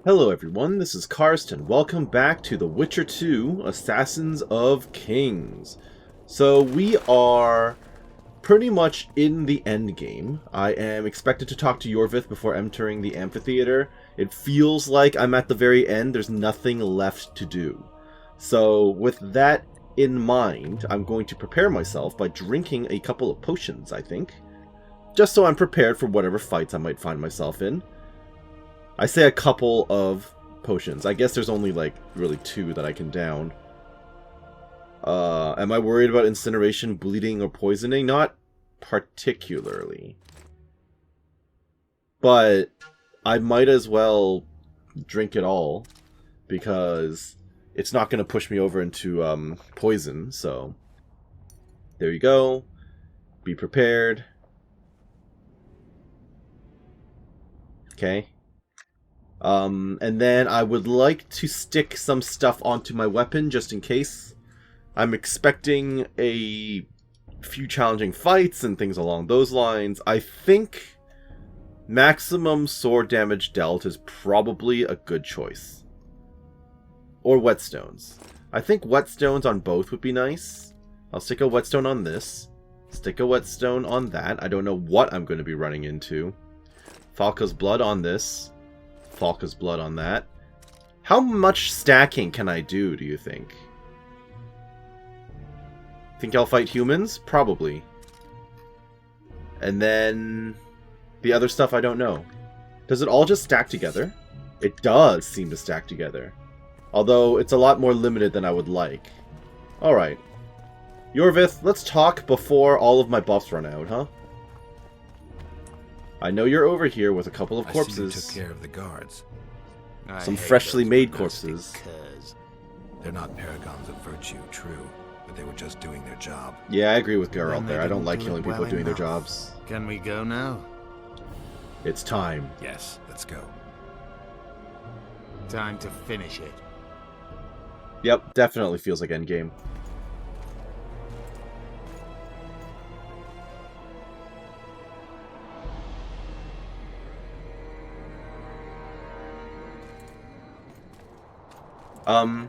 Hello everyone, this is Karsten. Welcome back to The Witcher 2, Assassins of Kings. So we are pretty much in the end game. I am expected to talk to Iorveth before entering the amphitheater. It feels like I'm at the very end, there's nothing left to do. So with that in mind, I'm going to prepare myself by drinking a couple of potions, I think. Just so I'm prepared for whatever fights I might find myself in. I say a couple of potions. I guess there's only, like, really two that I can down. Am I worried about incineration, bleeding, or poisoning? Not particularly. But I might as well drink it all, because it's not going to push me over into poison, so there you go. Be prepared. Okay. And then I would like to stick some stuff onto my weapon, just in case. I'm expecting a few challenging fights and things along those lines. I think maximum sword damage dealt is probably a good choice. Or whetstones. I think whetstones on both would be nice. I'll stick a whetstone on this. Stick a whetstone on that. I don't know what I'm going to be running into. Falca's blood on this. Falca's blood on that. How much stacking can I do, you think? Think I'll fight humans? Probably. And then the other stuff I don't know. Does it all just stack together? It does seem to stack together. Although it's a lot more limited than I would like. Alright. Iorveth, let's talk before all of my buffs run out, huh? I know you're over here with a couple of corpses. I see you took care of the guards. Some freshly made corpses. They're not paragons of virtue, true, but they were just doing their job. Yeah, I agree with Geralt there. I don't like killing people doing their jobs. Can we go now? It's time. Yes, let's go. Time to finish it. Yep, definitely feels like endgame.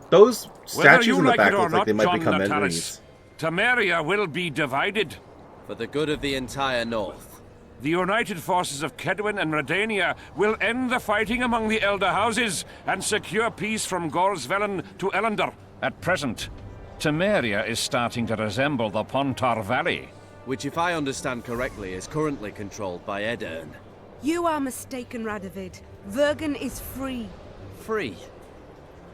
Those statues in the back look like they might become enemies. Temeria will be divided. For the good of the entire North. The united forces of Kedwin and Redania will end the fighting among the Elder Houses and secure peace from Gorsvelen to Ellender. At present, Temeria is starting to resemble the Pontar Valley. Which, if I understand correctly, is currently controlled by Edirn. You are mistaken, Radovid. Vergen is free. Free?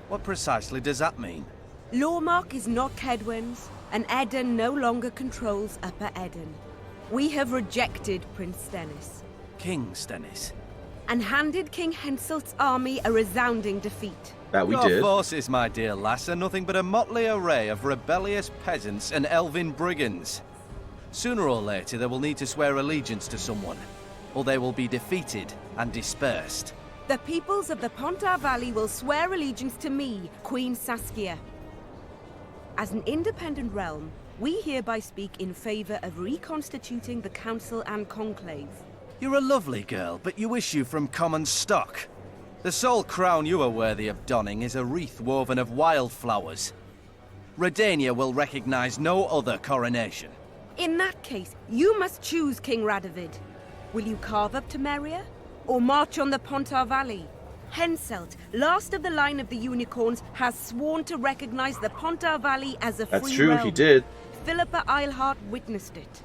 What precisely does that mean? Lormark is not Kedwen's, and Edirn no longer controls Upper Edirn. We have rejected Prince Stennis. King Stennis? And handed King Henselt's army a resounding defeat. That we Your did. forces, my dear lass, are nothing but a motley array of rebellious peasants and elven brigands. Sooner or later, they will need to swear allegiance to someone, or they will be defeated and dispersed. The peoples of the Pontar Valley will swear allegiance to me, Queen Saskia. As an independent realm, we hereby speak in favor of reconstituting the Council and Conclave. You're a lovely girl, but you issue from common stock. The sole crown you are worthy of donning is a wreath woven of wildflowers. Redania will recognize no other coronation. In that case, you must choose, King Radovid. Will you carve up Temeria? Or march on the Pontar Valley? Henselt, last of the line of the unicorns, has sworn to recognize the Pontar Valley as a free realm. That's true, he did. Philippa Eilhart witnessed it.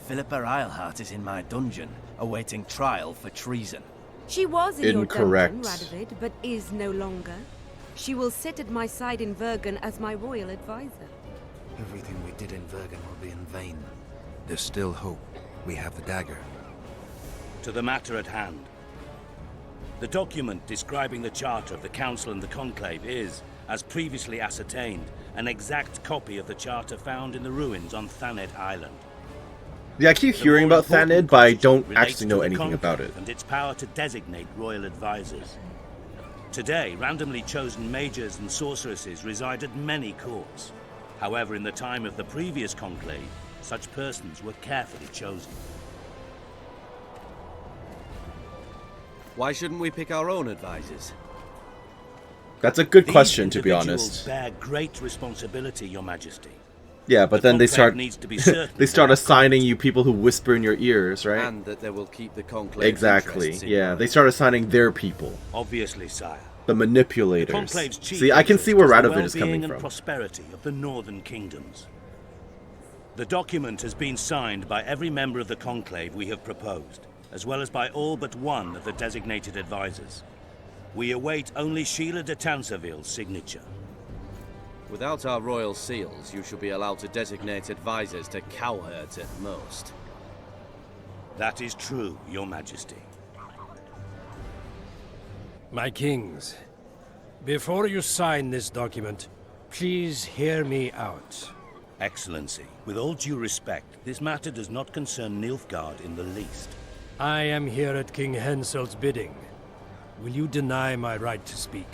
Philippa Eilhart is in my dungeon, awaiting trial for treason. She was in Incorrect. your dungeon, Radovid, but is no longer. She will sit at my side in Vergen as my royal advisor. Everything we did in Vergen will be in vain. There's still hope. We have the dagger. To the matter at hand. The document describing the charter of the Council and the Conclave is, as previously ascertained, an exact copy of the charter found in the ruins on Thaned Island. Yeah, I keep hearing about Thaned, but I don't actually know anything about it. And its power to designate royal advisors. Today, randomly chosen mages and sorceresses reside at many courts. However, in the time of the previous conclave, such persons were carefully chosen. Why shouldn't we pick our own advisors? That's a good These question, to be individuals honest. bear great responsibility, Your Majesty. Yeah, but The then they conclave start needs to be certain they start that- assigning you people who whisper in your ears, right? And that they will keep the conclave. Exactly. Yeah, they start assigning their people, Obviously, sire. the The manipulators. conclave's chief See, I can see where interest is the Radovid is coming well-being and from. prosperity of the northern kingdoms. The document has been signed by every member of the conclave we have proposed, as well as by all but one of the designated advisors. We await only Sheila de Tanseville's signature. Without our royal seals, you should be allowed to designate advisors to cowherds at most. That is true, Your Majesty. My kings, before you sign this document, please hear me out. Excellency, with all due respect, this matter does not concern Nilfgaard in the least. I am here at King Henselt's bidding. Will you deny my right to speak?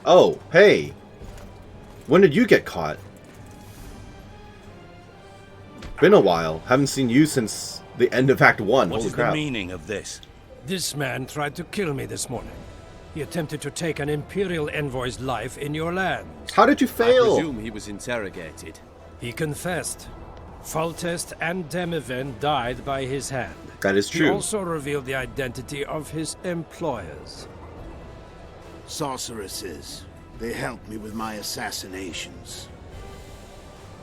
Oh, hey. When did you get caught? Been a while. Haven't seen you since the end of Act 1. What Holy is crap. the meaning of this? This man tried to kill me this morning. He attempted to take an Imperial envoy's life in your lands. How did you I fail? presume he was interrogated. He confessed. Foltest and Demiven died by his hand. That is He true. also revealed the identity of his employers. Sorceresses. They helped me with my assassinations.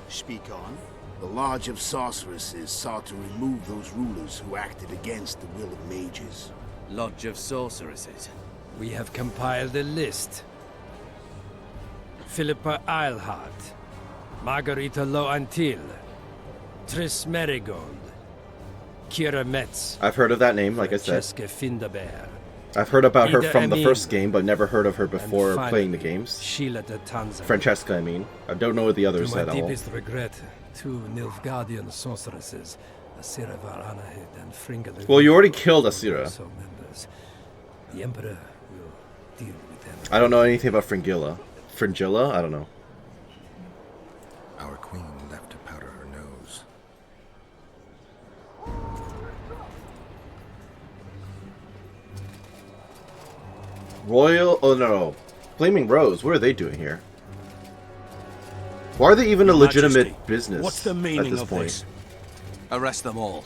Speak on. The Lodge of Sorceresses sought to remove those rulers who acted against the will of mages. Lodge of Sorceresses. We have compiled a list. Philippa Eilhart, Margarita Loantil, Triss Merigold, Kira Metz, I've heard of that name, like I said. Francesca Findabair, I've heard about her Ida from the Emin. first game, but never heard of her and before finally, playing the games. Sheila de Tanza. Francesca, I mean. I don't know what the To others my said at all. deepest regret, two Nilfgaardian sorceresses, Asira Varanahid and Fringa. Well, you already killed Asira. Also members. The Emperor will deal with them. I don't know anything about Fringilla. Fringilla? I don't know. Our queen left to powder her nose. Royal... Oh, no. Flaming Rose. What are they doing here? Why are they even a Your legitimate Majesty, business what's the meaning at this of point? this? Arrest them all.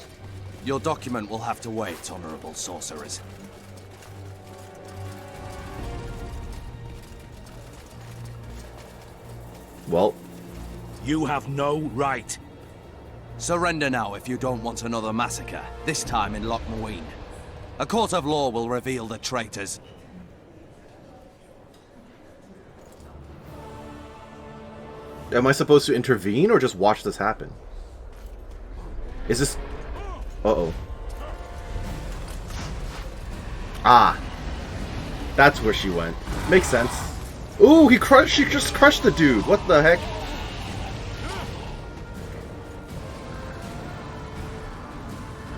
Your document will have to wait, honorable sorcerers. Well, You have no right. Surrender now if you don't want another massacre, this time in Loc Muinne. A court of law will reveal the traitors. am I supposed to intervene or just watch this happen? Is this... Uh-oh. Ah. That's where she went. Makes sense. Ooh, she just crushed the dude. What the heck?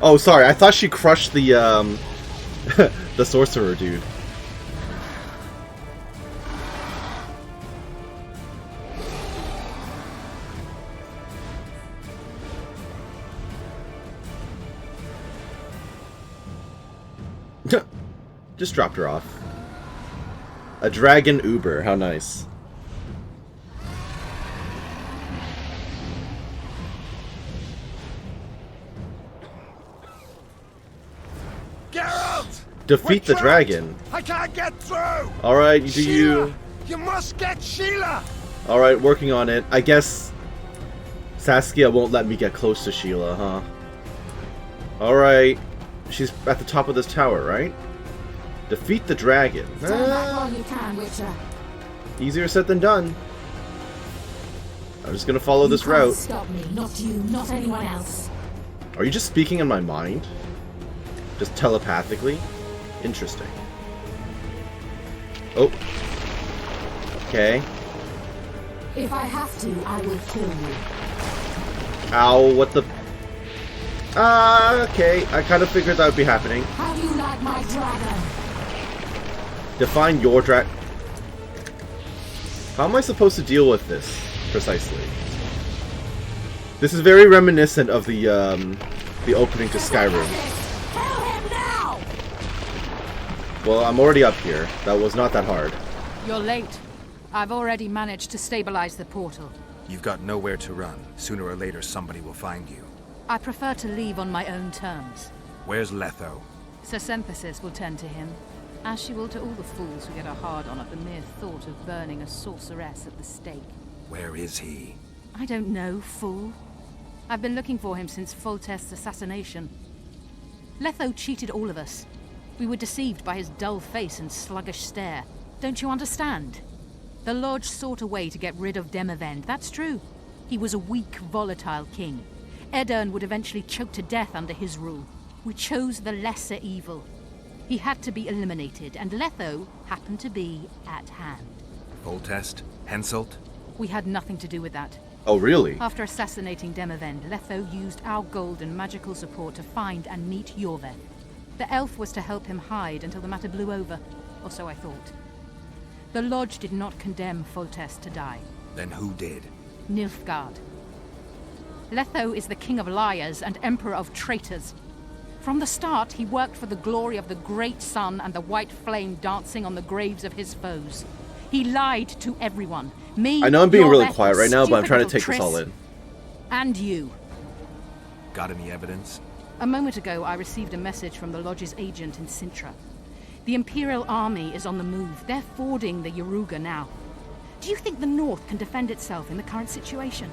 Oh, sorry. I thought she crushed the, the sorcerer dude. Just dropped her off. A dragon Uber. How nice. Geralt! Defeat the dragon. I can't get through! Alright, you do you. You must get Sheila! Alright, working on it. I guess Saskia won't let me get close to Sheila, huh? Alright. She's at the top of this tower, right? Defeat the dragon. Stand back while you can, Witcher. Easier said than done. I'm just gonna follow this You can't route. stop me, not you, not anyone else. Are you just speaking in my mind? Just telepathically? Interesting. Oh. Okay. If I have to, I will kill you. Ow, what the... okay. I kind of figured that would be happening. How do you like my dragon? Define your How am I supposed to deal with this, precisely? This is very reminiscent of the opening to Skyrim. Kill him now! Well, I'm already up here. That was not that hard. You're late. I've already managed to stabilize the portal. You've got nowhere to run. Sooner or later, somebody will find you. I prefer to leave on my own terms. Where's Letho? Sir Synthesis will tend to him, as she will to all the fools who get a hard-on at the mere thought of burning a sorceress at the stake. Where is he? I don't know, fool. I've been looking for him since Foltest's assassination. Letho cheated all of us. We were deceived by his dull face and sluggish stare. Don't you understand? The Lodge sought a way to get rid of Demavend, that's true. He was a weak, volatile king. Edirn would eventually choke to death under his rule. We chose the lesser evil. He had to be eliminated, and Letho happened to be at hand. Foltest? Henselt? We had nothing to do with that. Oh, really? After assassinating Demavend, Letho used our gold and magical support to find and meet Iorveth. The elf was to help him hide until the matter blew over, or so I thought. The Lodge did not condemn Foltest to die. Then who did? Nilfgaard. Letho is the king of liars and emperor of traitors. From the start, he worked for the glory of the great sun and the white flame dancing on the graves of his foes. He lied to everyone. Me, I know I'm being Iorveth, really quiet right now, but I'm stupid trying to little take this all Triss, in. And you. Got any evidence? A moment ago, I received a message from the Lodge's agent in Sintra. The Imperial army is on the move. They're fording the Yaruga now. Do you think the North can defend itself in the current situation?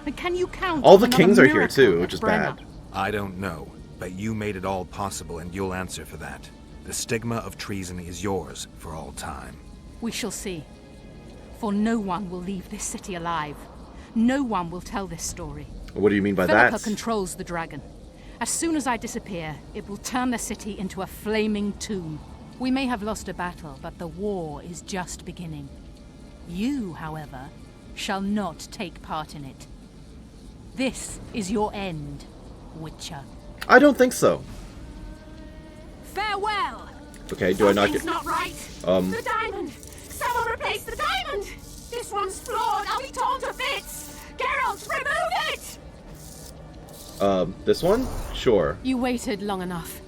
And can you count All on the another kings are here miracle too, at which is Brenna? bad. I don't know, but you made it all possible and you'll answer for that. The stigma of treason is yours for all time. We shall see. For no one will leave this city alive. No one will tell this story. What do you mean by Philippa that? controls the dragon. As soon as I disappear, it will turn the city into a flaming tomb. We may have lost a battle, but the war is just beginning. You, however, shall not take part in it. This is your end, Witcher. I don't think so. Farewell! Okay, do I not get... Something's not right. The diamond! Someone replace the diamond! This one's flawed! I'll be torn to bits! Geralt, remove it! This one? Sure. You waited long enough.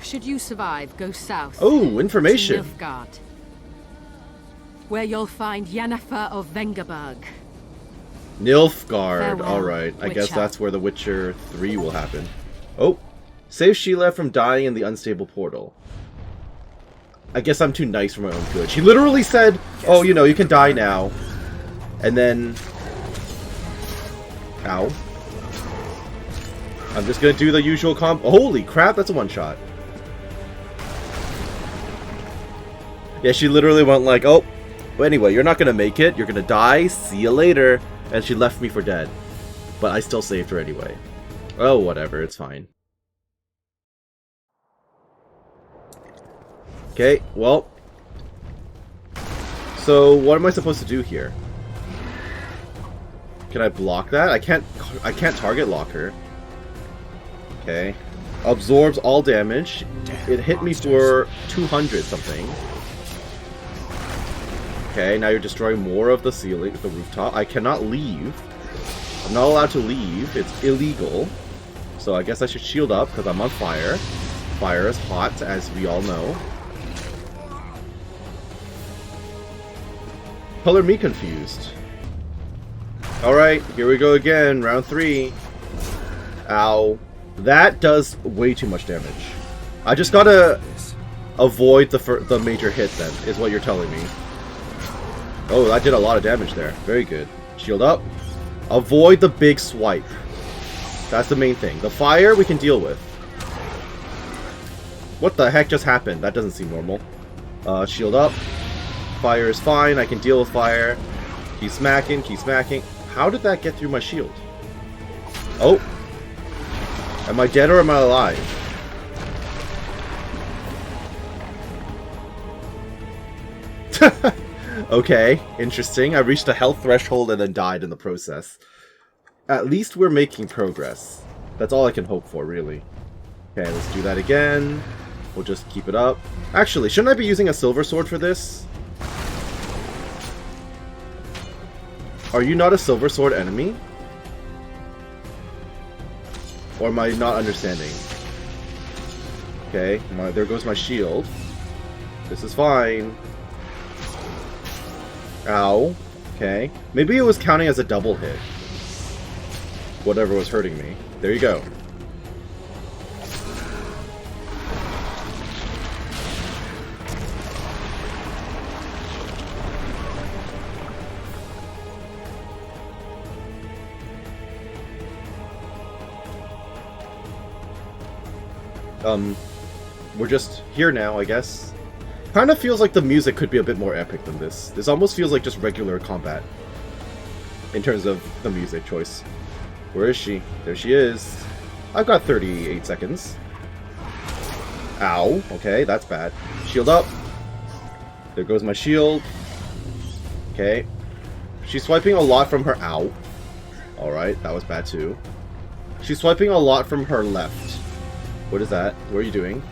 Should you survive, go south. Oh, information. To Nilfgaard, where you'll find Yennefer of Vengerberg. Nilfgaard. Farewell, Alright, I guess Witcher. that's where the Witcher 3 will happen. Oh, save Sheila from dying in the unstable portal. I guess I'm too nice for my own good. She literally said, oh, you know, you can die now. And then... Ow. I'm just gonna do the usual comp. Holy crap, that's a one-shot. Yeah, she literally went like, oh, well, anyway, you're not gonna make it. You're gonna die. See you later. And she left me for dead. But I still saved her anyway. Oh, whatever. It's fine. Okay, well. So, what am I supposed to do here? Can I block that? I can't target lock her. Okay. Absorbs all damage. It hit me for 200 something. Okay, now you're destroying more of the ceiling, the rooftop. I cannot leave. I'm not allowed to leave. It's illegal. So I guess I should shield up because I'm on fire. Fire is hot, as we all know. Color me confused. Alright, here we go again. Round 3. Ow. That does way too much damage. I just gotta avoid the major hit then, is what you're telling me. Oh, that did a lot of damage there. Very good. Shield up. Avoid the big swipe. That's the main thing. The fire we can deal with. What the heck just happened? That doesn't seem normal. Shield up. Fire is fine. I can deal with fire. Keep smacking. Keep smacking. How did that get through my shield? Oh. Am I dead or am I alive? Okay, interesting. I reached a health threshold and then died in the process. At least we're making progress. That's all I can hope for, really. Okay, let's do that again. We'll just keep it up. Actually, shouldn't I be using a silver sword for this? Are you not a silver sword enemy? Or am I not understanding? Okay, there goes my shield. This is fine. Ow. Okay. Maybe it was counting as a double hit. Whatever was hurting me. There you go. We're just here now, I guess. Kind of feels like the music could be a bit more epic than this. This almost feels like just regular combat. In terms of the music choice. Where is she? There she is. I've got 38 seconds. Ow. Okay, that's bad. Shield up. There goes my shield. Okay. She's swiping a lot from her... Ow. Alright, that was bad too. She's swiping a lot from her left. What is that? What are you doing?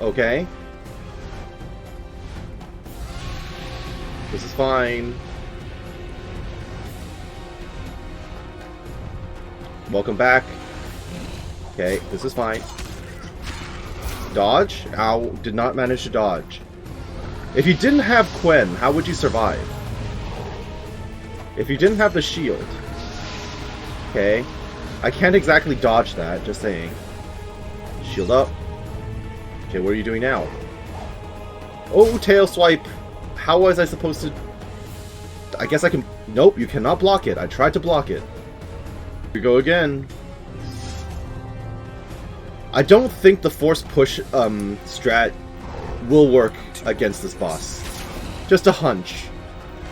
Okay. This is fine. Welcome back. Okay, this is fine. Dodge? Ow, did not manage to dodge. If you didn't have Quen, how would you survive? If you didn't have the shield. Okay. I can't exactly dodge that, just saying. Shield up. Okay, what are you doing now? Oh, tail swipe! How was I supposed to... I guess I can... Nope, you cannot block it. I tried to block it. Here we go again. I don't think the force push strat will work against this boss. Just a hunch.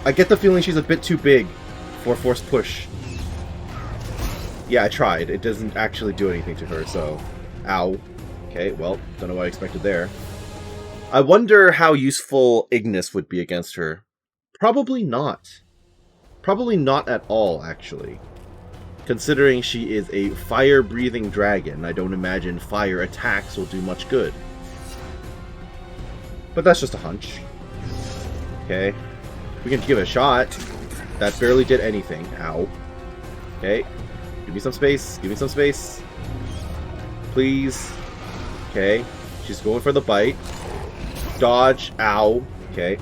I get the feeling she's a bit too big for force push. Yeah, I tried. It doesn't actually do anything to her, so... Ow. Okay, well, don't know what I expected there. I wonder how useful Ignis would be against her. Probably not. Probably not at all, actually. Considering she is a fire-breathing dragon, I don't imagine fire attacks will do much good. But that's just a hunch. Okay. We can give it a shot. That barely did anything. Ow. Okay. Give me some space. Give me some space. Please. Okay. She's going for the bite. Dodge. Ow. Okay.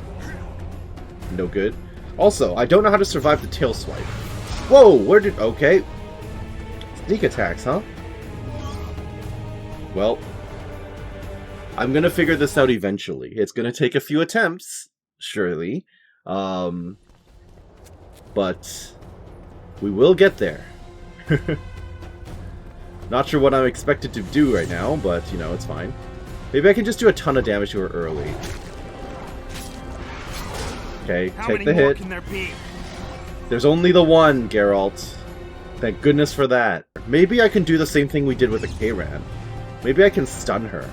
No good. Also, I don't know how to survive the tail swipe. Whoa! Where did... Okay. Sneak attacks, huh? Well. I'm gonna figure this out eventually. It's gonna take a few attempts. Surely. But... we will get there. Not sure what I'm expected to do right now, but, you know, it's fine. Maybe I can just do a ton of damage to her early. Okay, take the hit. There's only the one, Geralt. Thank goodness for that. Maybe I can do the same thing we did with the K-Ran. Maybe I can stun her.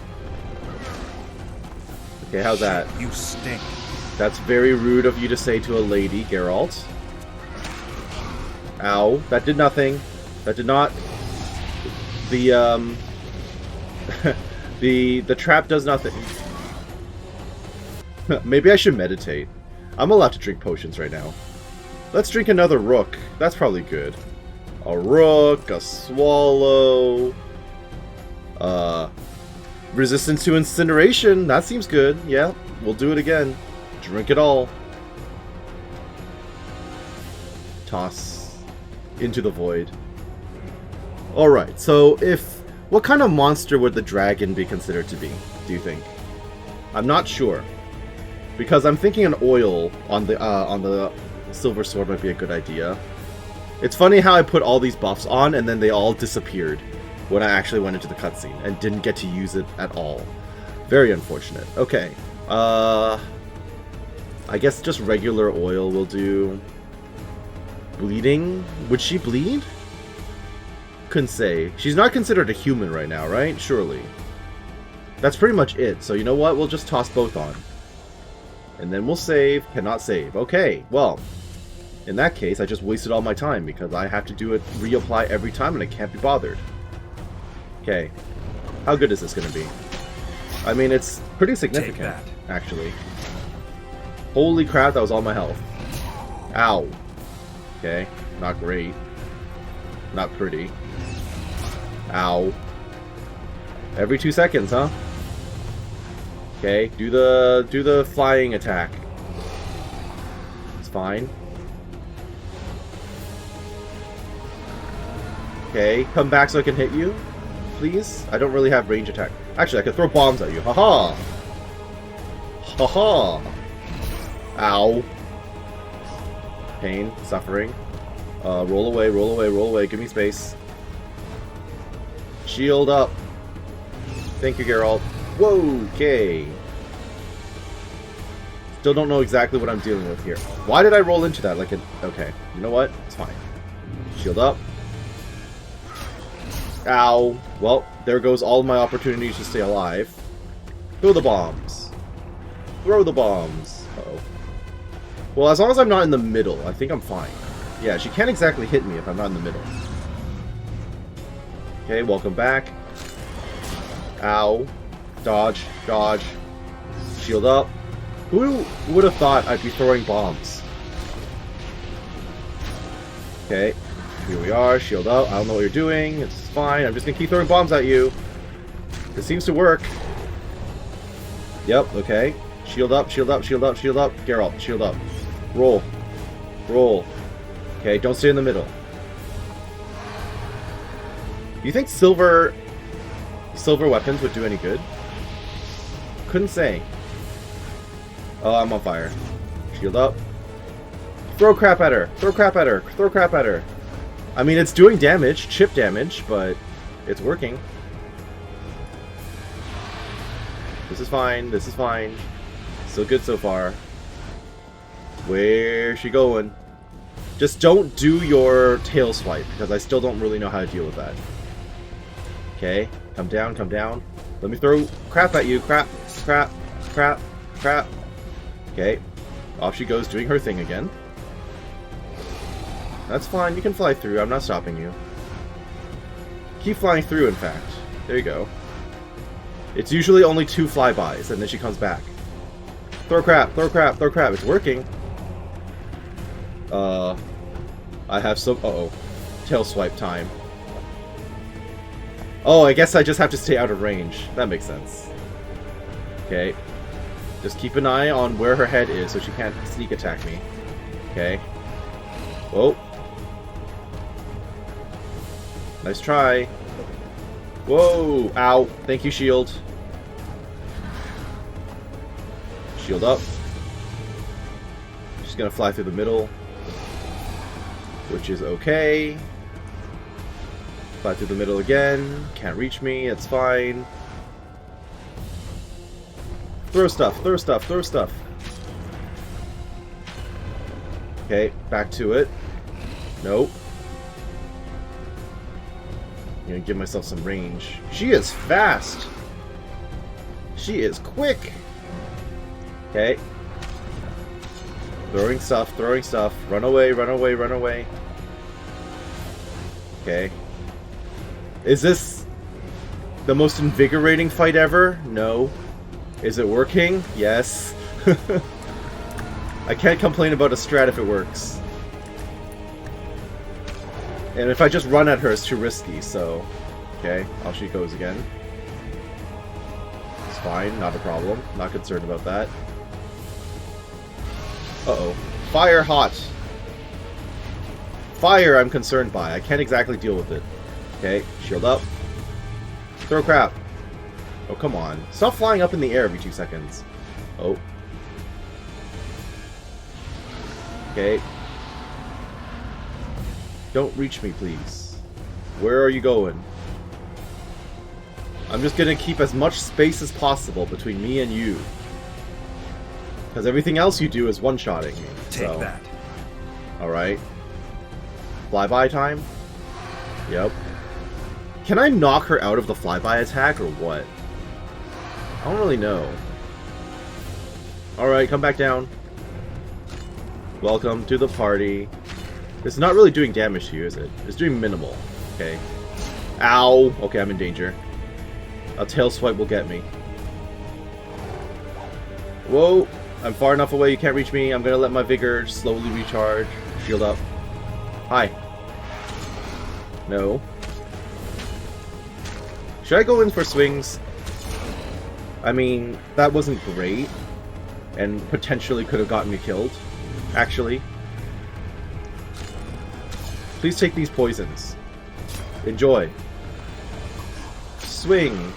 Okay, how's that? You stink. That's very rude of you to say to a lady, Geralt. Ow, that did nothing. That did not... The, the trap does nothing. Maybe I should meditate. I'm allowed to drink potions right now. Let's drink another rook. That's probably good. A rook, a swallow... resistance to incineration. That seems good. Yeah, we'll do it again. Drink it all. Toss into the void. Alright, so what kind of monster would the dragon be considered to be, do you think? I'm not sure. Because I'm thinking an oil on the silver sword might be a good idea. It's funny how I put all these buffs on and then they all disappeared when I actually went into the cutscene and didn't get to use it at all. Very unfortunate. Okay. I guess just regular oil will do. Bleeding? Would she bleed? Couldn't say. She's not considered a human right now, right? Surely. That's pretty much it. So you know what? We'll just toss both on. And then we'll save. Cannot save. Okay, well. In that case, I just wasted all my time because I have to do it, reapply every time and I can't be bothered. Okay. How good is this going to be? I mean, it's pretty significant, actually. Holy crap, that was all my health. Ow. Okay, not great. not pretty. Ow. Every 2 seconds, huh? Okay, do the flying attack. It's fine. Okay, come back so I can hit you, please. I don't really have range attack. Actually, I could throw bombs at you. Haha. Haha. Ow. Pain, suffering. Roll away, roll away, roll away. Give me space. Shield up. Thank you, Geralt. Whoa, okay. Still don't know exactly what I'm dealing with here. Why did I roll into that? Like, okay, you know what? It's fine. Shield up. Ow. Well, there goes all of my opportunities to stay alive. Throw the bombs. Throw the bombs. Uh-oh. Well, as long as I'm not in the middle, I think I'm fine. Yeah, she can't exactly hit me if I'm not in the middle. Okay, welcome back. Ow. Dodge. Dodge. Shield up. Who would have thought I'd be throwing bombs? Okay. Here we are. Shield up. I don't know what you're doing. It's fine. I'm just gonna keep throwing bombs at you. This seems to work. Yep, okay. Shield up, shield up, shield up, shield up. Geralt, shield up. Roll. Roll. Okay, don't stay in the middle. Do you think silver weapons would do any good? Couldn't say. Oh, I'm on fire. Shield up. Throw crap at her. Throw crap at her. Throw crap at her. I mean, it's doing damage, chip damage, but it's working. This is fine. This is fine. So good so far. Where's she going? Just don't do your tail swipe, because I still don't really know how to deal with that. Okay, come down, come down. Let me throw crap at you. Crap, crap, crap, crap. Okay, off she goes doing her thing again. That's fine, you can fly through, I'm not stopping you. Keep flying through, in fact. There you go. It's usually only 2 flybys, and then she comes back. Throw crap, throw crap, throw crap. It's working. I have some... Uh-oh. Tail swipe time. Oh, I guess I just have to stay out of range. That makes sense. Okay. Just keep an eye on where her head is so she can't sneak attack me. Okay. Whoa. Nice try. Whoa! Ow! Thank you, shield. Shield up. Just gonna fly through the middle. Which is okay. Fly through the middle again. Can't reach me, it's fine. Throw stuff, throw stuff, throw stuff. Okay, back to it. Nope. I'm gonna give myself some range. She is fast! She is quick! Okay. Throwing stuff, throwing stuff. Run away, run away, run away. Okay. Is this the most invigorating fight ever? No. Is it working? Yes. I can't complain about a strat if it works. And if I just run at her, it's too risky, so... Okay, off she goes again. It's fine, not a problem. Not concerned about that. Uh-oh. Fire hot! Fire I'm concerned by. I can't exactly deal with it. Okay, shield up. Throw crap. Oh, come on. Stop flying up in the air every 2 seconds. Oh. Okay. Don't reach me, please. Where are you going? I'm just gonna keep as much space as possible between me and you. Because everything else you do is one-shotting me. Take that. Alright. Flyby time? Yep. Can I knock her out of the flyby attack, or what? I don't really know. Alright, come back down. Welcome to the party. It's not really doing damage to you, is it? It's doing minimal. Okay. Ow! Okay, I'm in danger. A tail swipe will get me. Whoa! I'm far enough away, you can't reach me. I'm gonna let my vigor slowly recharge. Shield up. Hi. No. Should I go in for swings? I mean, that wasn't great. And potentially could have gotten me killed. Actually. Please take these poisons. Enjoy. Swing.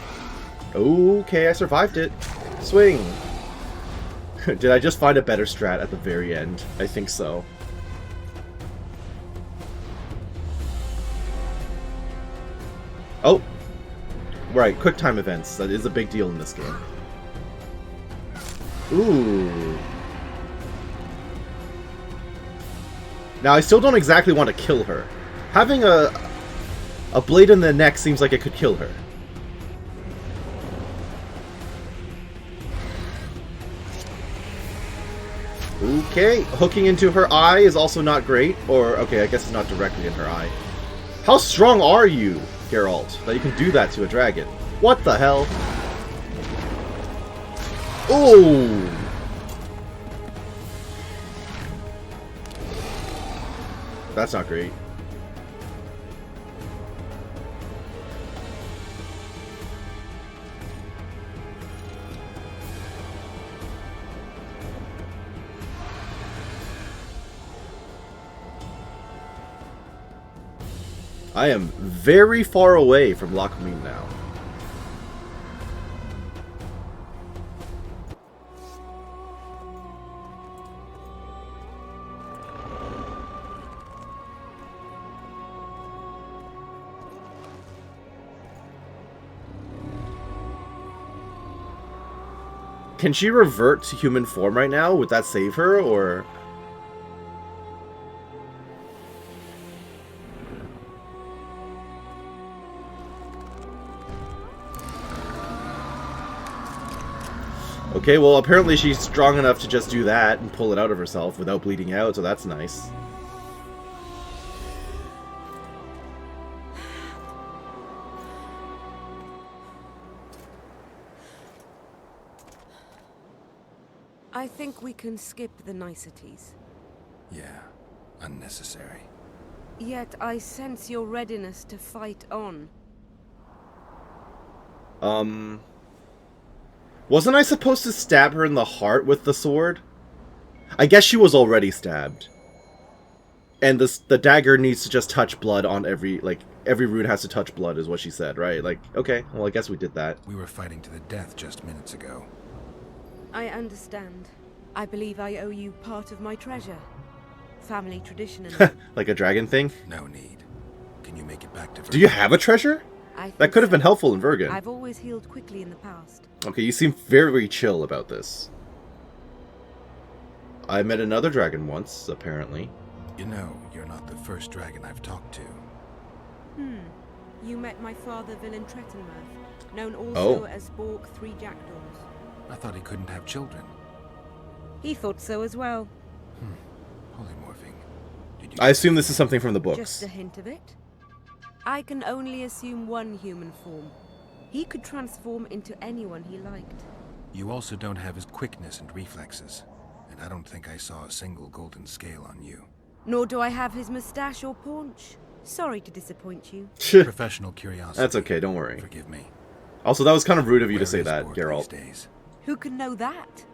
Okay, I survived it. Swing. Did I just find a better strat at the very end? I think so. Oh! Right, quick time events. That is a big deal in this game. Ooh. Now, I still don't exactly want to kill her. Having a blade in the neck seems like it could kill her. Okay, hooking into her eye is also not great. Or, okay, I guess it's not directly in her eye. How strong are you, Geralt, that you can do that to a dragon? What the hell? Ooh! That's not great. I am very far away from Loc Muinne now. Can she revert to human form right now? Would that save her, or...? Okay, well, apparently she's strong enough to just do that and pull it out of herself without bleeding out, so that's nice. I think we can skip the niceties. Yeah, unnecessary. Yet I sense your readiness to fight on. Wasn't I supposed to stab her in the heart with the sword? I guess she was already stabbed. And the dagger needs to just touch blood on every rune has to touch blood is what she said, right? Like, okay, well I guess we did that. We were fighting to the death just minutes ago. I understand. I believe I owe you part of my treasure. Family tradition and... Like a dragon thing? No need. Can you make it back to Vergen? Do you have a treasure? That could have been helpful in Vergen. I've always healed quickly in the past. Okay, you seem very chill about this. I met another dragon once, apparently. You know, you're not the first dragon I've talked to. You met my father, Villain Trettenworth, known also as Borg Three Jackdaws. I thought he couldn't have children. He thought so as well. Polymorphing. Did you... I assume this is something from the books. Just a hint of it. I can only assume one human form. He could transform into anyone he liked. You also don't have his quickness and reflexes. And I don't think I saw a single golden scale on you. Nor do I have his mustache or paunch. Sorry to disappoint you. Professional curiosity. That's okay, don't worry. Forgive me. Also, that was kind of rude of you Where to say is that, Borg Geralt. these days? Who can know that?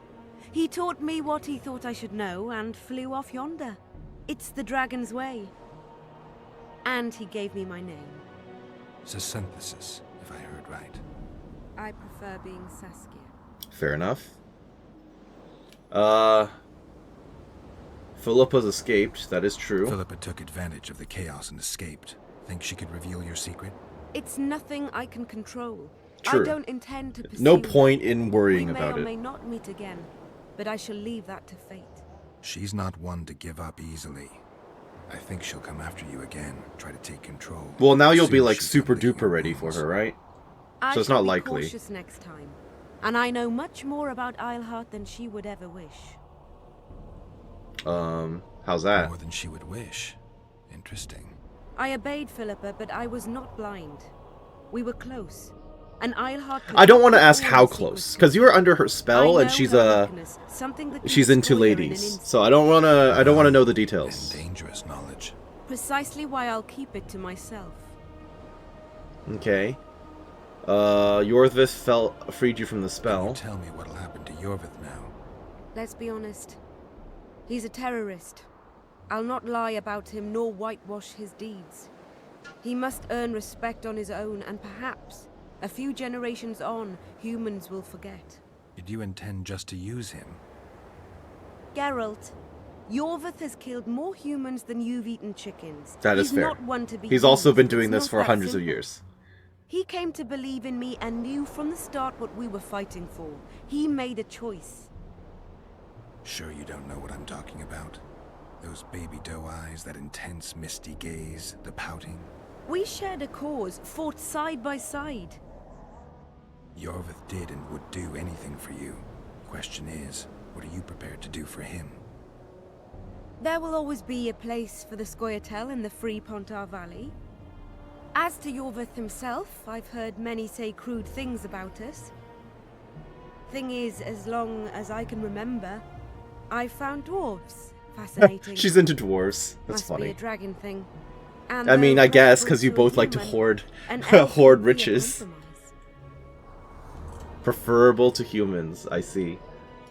He taught me what he thought I should know and flew off yonder. It's the dragon's way. And he gave me my name. Synthesis, if I heard right. I prefer being Saskia. Fair enough. Philippa's escaped, that is true. Philippa took advantage of the chaos and escaped. Think she could reveal your secret? It's nothing I can control. True. I don't intend to pursue No point in worrying we may about or it. may not meet again, but I shall leave that to fate. She's not one to give up easily. I think she'll come after you again, try to take control. Well, now you'll be Soon like she's super unleashing duper her ready for wounds. her, right? I So it's shall not be likely. cautious next time, and I know much more about Iorveth than she would ever wish. How's that? More than she would wish. Interesting. I obeyed Philippa, but I was not blind. We were close. And Iorveth... I don't want to ask how close, because you were under her spell, and she's something that can she's into destroy her in an ladies. instant. So I don't want to know the details. And dangerous knowledge. Precisely why I'll keep it to myself. Okay. Iorveth freed you from the spell. Can you tell me what'll happen to Iorveth now? Let's be honest. He's a terrorist. I'll not lie about him nor whitewash his deeds. He must earn respect on his own, and perhaps, a few generations on, humans will forget. Did you intend just to use him? Geralt, Iorveth has killed more humans than you've eaten chickens. That is He's fair. Not one to be He's also used. been doing It's this not for that hundreds of simple. years. He came to believe in me and knew from the start what we were fighting for. He made a choice. Sure you don't know what I'm talking about? Those baby doe eyes, that intense misty gaze, the pouting. We shared a cause, fought side by side. Iorveth did and would do anything for you. Question is, what are you prepared to do for him? There will always be a place for the Scoia'tael in the free Pontar Valley. As to Iorveth himself, I've heard many say crude things about us. Thing is, as long as I can remember, I found dwarves fascinating. She's into dwarves. That's Must funny. be a dragon thing. And I mean, though I guess, because preferable you to both a like to human, hoard an elf hoard would be a riches. compromise. Preferable to humans, I see.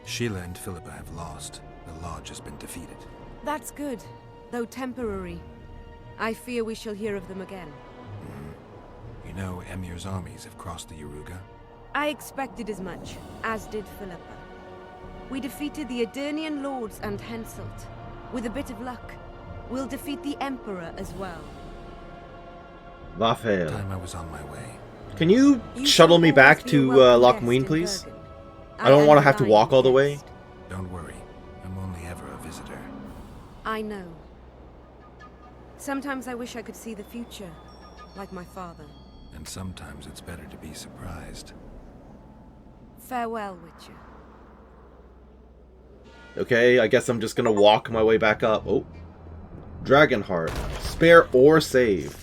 Sheila and Philippa have lost. The Lodge has been defeated. That's good, though temporary. I fear we shall hear of them again. You know, Emir's armies have crossed the Yaruga. I expected as much, as did Philippa. We defeated the Adernian lords and Henselt. With a bit of luck, we'll defeat the Emperor as well. Vafael. Time I was on my way. Can you You shuttle shall me always back be a to welcome Loc guest Muinne, in please? Bergen. I don't am want to the have to walk all the way. guest. Don't worry, I'm only ever a visitor. I know. Sometimes I wish I could see the future, like my father. And sometimes it's better to be surprised. Farewell, Witcher. Okay, I guess I'm just gonna walk my way back up. Oh. Dragonheart. Spare or save.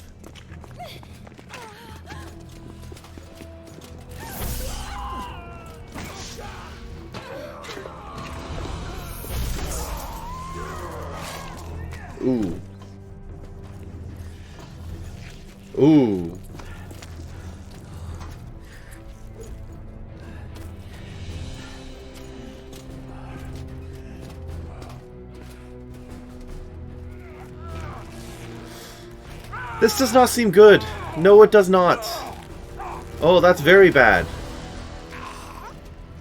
Ooh. Ooh. This does not seem good. No, it does not. Oh, that's very bad.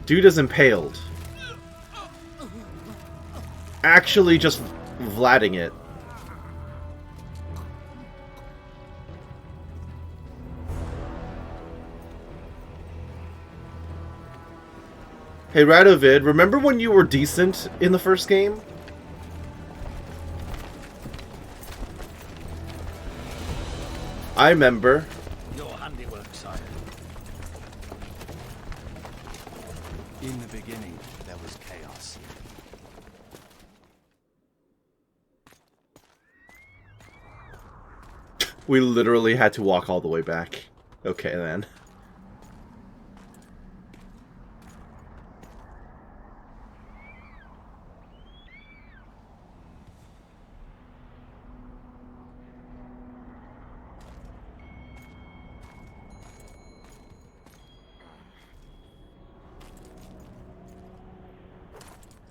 Dude is impaled. Actually just Vlading it. Hey Radovid, remember when you were decent in the first game? I remember. Your handiwork, sire. In the beginning, there was chaos. We literally had to walk all the way back. Okay then.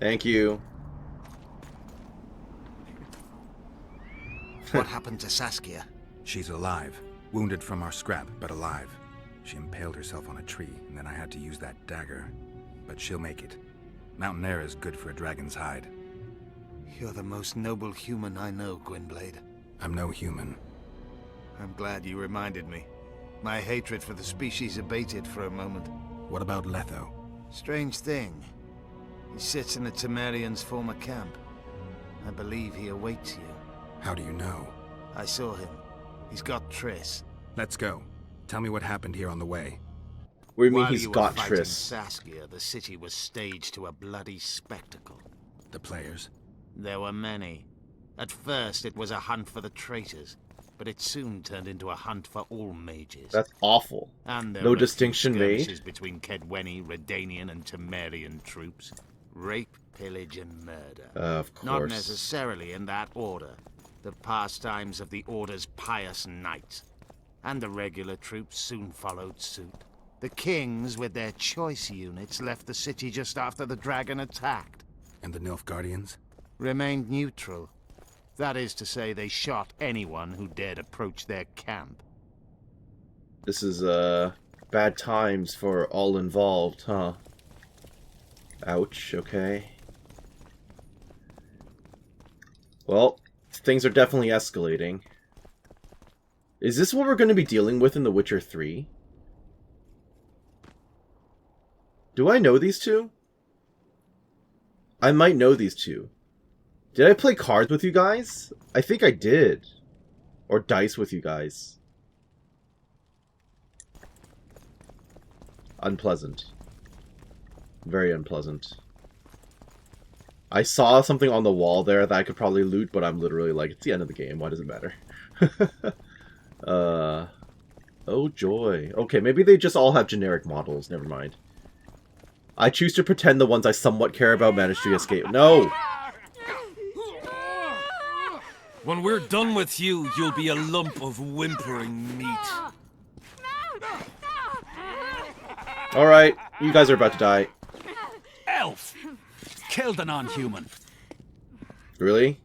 Thank you. What happened to Saskia? She's alive. Wounded from our scrap, but alive. She impaled herself on a tree, and then I had to use that dagger. But she'll make it. Mountain air is good for a dragon's hide. You're the most noble human I know, Gwynblade. I'm no human. I'm glad you reminded me. My hatred for the species abated for a moment. What about Letho? Strange thing. He sits in the Temerians' former camp. I believe he awaits you. How do you know? I saw him. He's got Triss. Let's go. Tell me what happened here on the way. What do you mean While he's you were got fighting Triss? Saskia, the city was staged to a bloody spectacle. The players? There were many. At first, it was a hunt for the traitors, but it soon turned into a hunt for all mages. That's awful. And there No were a few distinction made. skirmishes between Kedweni, Redanian, and Temerian troops. Rape, pillage, and murder. Of Not course. necessarily in that order. the pastimes of the Order's pious knights. And the regular troops soon followed suit. The kings, with their choice units, left the city just after the dragon attacked. And the Nilfgaardians? Remained neutral. That is to say, they shot anyone who dared approach their camp. This is, bad times for all involved, huh? Ouch, okay. Well, things are definitely escalating. Is this what we're going to be dealing with in The Witcher 3? Do I know these two? I might know these two. Did I play cards with you guys? I think I did. Or dice with you guys. Unpleasant. Very unpleasant. I saw something on the wall there that I could probably loot, but I'm literally like, it's the end of the game, why does it matter? Oh joy. Okay, maybe they just all have generic models, never mind. I choose to pretend the ones I somewhat care about managed to escape. No! When we're done with you, you'll be a lump of whimpering meat. Alright, you guys are about to die. Elf! Killed a non-human. Really?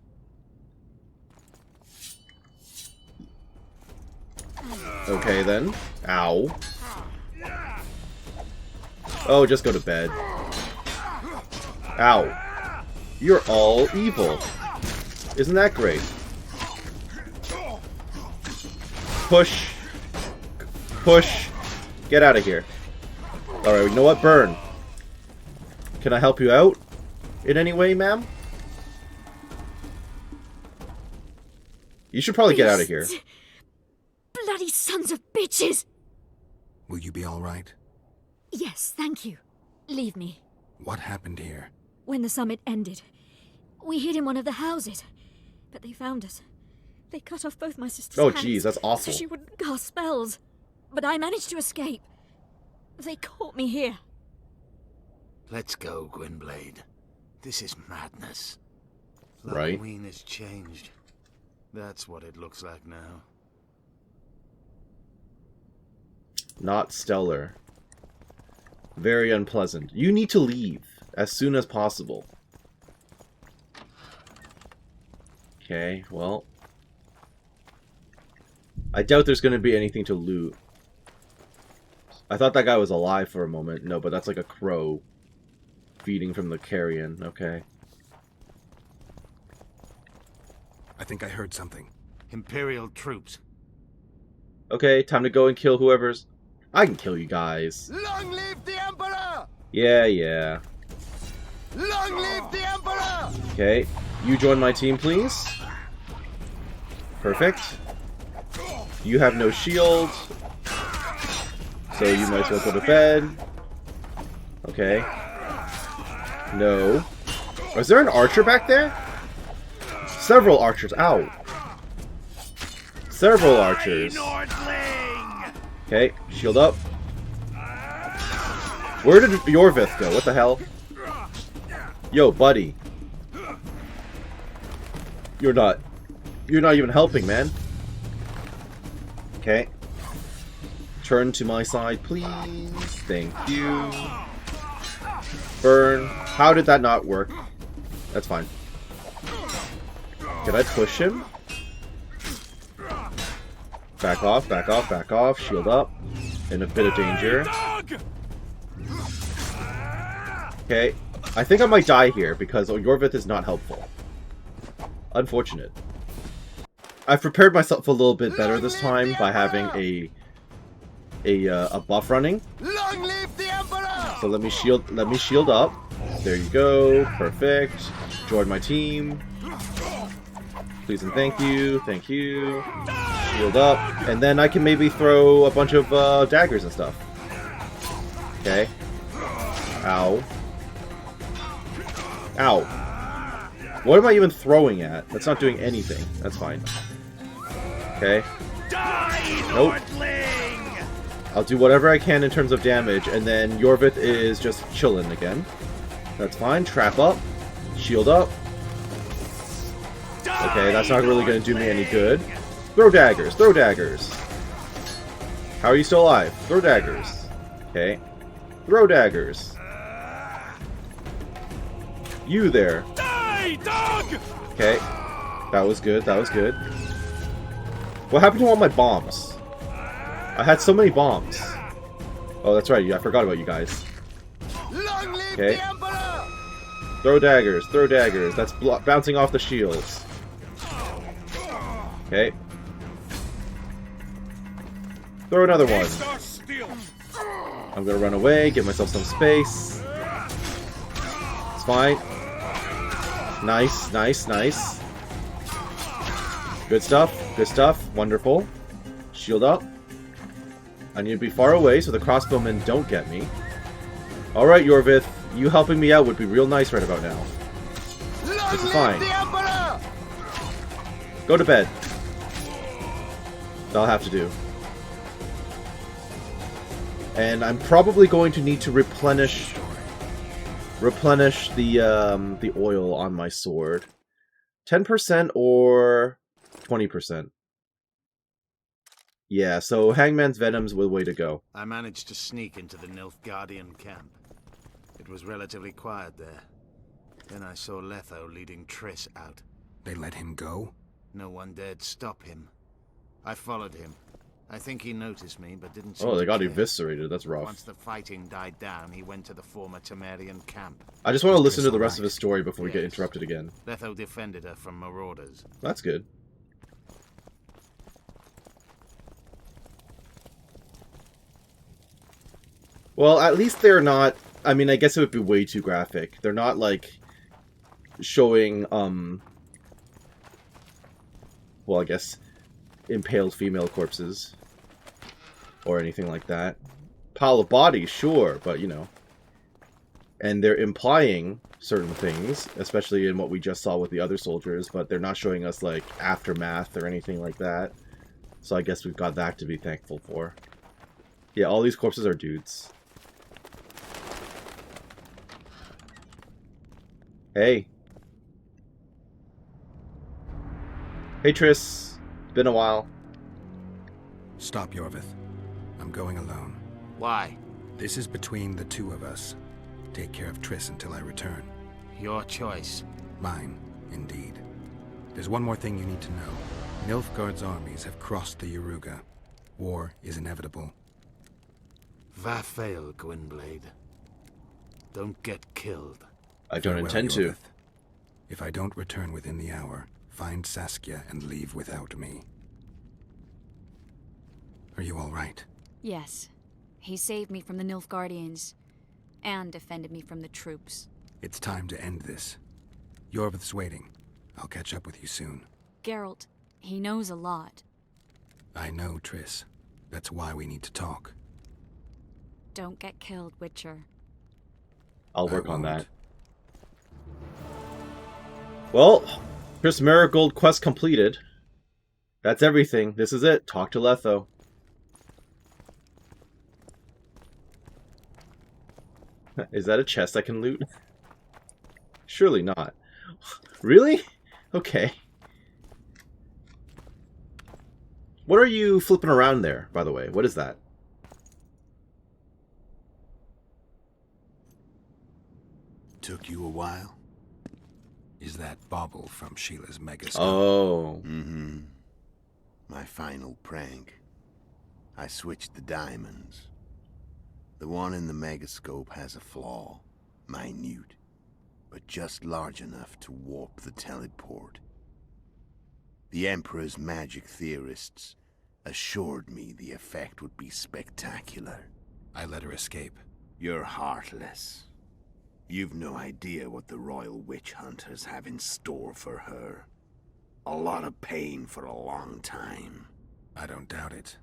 Okay then. Ow. Oh, just go to bed. Ow. You're all evil. Isn't that great? Push. Push. Get out of here. Alright, you know what? Burn. Can I help you out? In any way, ma'am? You should probably get out of here. Bloody sons of bitches! Will you be alright? Yes, thank you. Leave me. What happened here? When the summit ended, we hid in one of the houses. But they found us. They cut off both my sister's hands. Oh, jeez, that's awful. So she wouldn't cast spells. But I managed to escape. They caught me here. Let's go, Gwynblade. This is madness. Right. Loc Muinne has changed. That's what it looks like now. Not stellar. Very unpleasant. You need to leave as soon as possible. Okay, well. I doubt there's going to be anything to loot. I thought that guy was alive for a moment. No, but that's like a crow feeding from the carrion. Okay. I think I heard something. Imperial troops. Okay, time to go and kill whoever's... I can kill you guys. Long live the Emperor! Yeah, yeah. Long live the Emperor! Okay, you join my team, please. Perfect. You have no shield, so you might as well go to bed. Okay. No. Is there an archer back there? Several archers. Ow. Several archers. Okay, shield up. Where did Iorveth go? What the hell? Yo, buddy. You're not even helping, man. Okay. Turn to my side, please. Thank you. Burn. How did that not work? That's fine. Did I push him? Back off, back off, back off. Shield up. In a bit of danger. Okay. I think I might die here because Iorveth is not helpful. Unfortunate. I've prepared myself a little bit better this time by having a buff running. Long live the Emperor! So let me shield up. There you go. Perfect. Join my team. Please and thank you. Thank you. Shield up. And then I can maybe throw a bunch of daggers and stuff. Okay. Ow. Ow. What am I even throwing at? That's not doing anything. That's fine. Okay. Nope. I'll do whatever I can in terms of damage, and then Iorveth is just chilling again. That's fine. Trap up. Shield up. Okay, that's not really going to do me any good. Throw daggers, throw daggers. How are you still alive? Throw daggers. Okay. Throw daggers. You there. Okay. That was good, that was good. What happened to all my bombs? I had so many bombs. Oh, that's right, I forgot about you guys. Okay. Throw daggers, throw daggers. That's bouncing off the shields. Okay. Throw another one. I'm gonna run away, give myself some space. It's fine. Nice, nice, nice. Good stuff, wonderful. Shield up. I need to be far away so the crossbowmen don't get me. Alright, Iorveth, you helping me out would be real nice right about now. This is fine. Go to bed. That'll have to do. And I'm probably going to need to replenish the oil on my sword. 10% or 20%. Yeah, so Hangman's Venom's the way to go. I managed to sneak into the Nilfgaardian camp. It was relatively quiet there. Then I saw Letho leading Triss out. They let him go? No one dared stop him. I followed him. I think he noticed me, but didn't seem Oh, they got care. eviscerated. That's rough. Once the fighting died down, he went to the former Temerian camp. I just want to listen to the rest of his story before we get interrupted again. Letho defended her from marauders. That's good. Well, at least they're not... I mean, I guess it would be way too graphic. They're not, like, showing, well, I guess, impaled female corpses. Or anything like that. Pile of bodies, sure, but, you know. And they're implying certain things, especially in what we just saw with the other soldiers, but they're not showing us, like, aftermath or anything like that. So I guess we've got that to be thankful for. Yeah, all these corpses are dudes. Hey. Hey, Triss. It's been a while. Stop, Iorveth. I'm going alone. Why? This is between the two of us. Take care of Triss until I return. Your choice. Mine, indeed. There's one more thing you need to know. Nilfgaard's armies have crossed the Yaruga. War is inevitable. Vafail, Gwynblade. Don't get killed. I don't intend to. Iorveth. If I don't return within the hour, find Saskia and leave without me. Are you all right? Yes. He saved me from the Nilfgaardians, and defended me from the troops. It's time to end this. Iorveth's waiting. I'll catch up with you soon. Geralt, he knows a lot. I know, Triss. That's why we need to talk. Don't get killed, Witcher. I'll work on that. Well, Triss Marigold quest completed. That's everything. This is it. Talk to Letho. Is that a chest I can loot? Surely not. Really? Okay. What are you flipping around there, by the way? What is that? Took you a while? Is that bauble from Sheila's megascope? Oh. Mm-hmm. My final prank. I switched the diamonds. The one in the megascope has a flaw. Minute. But just large enough to warp the teleport. The Emperor's magic theorists assured me the effect would be spectacular. I let her escape. You're heartless. You've no idea what the royal witch hunters have in store for her. A lot of pain for a long time. I don't doubt it.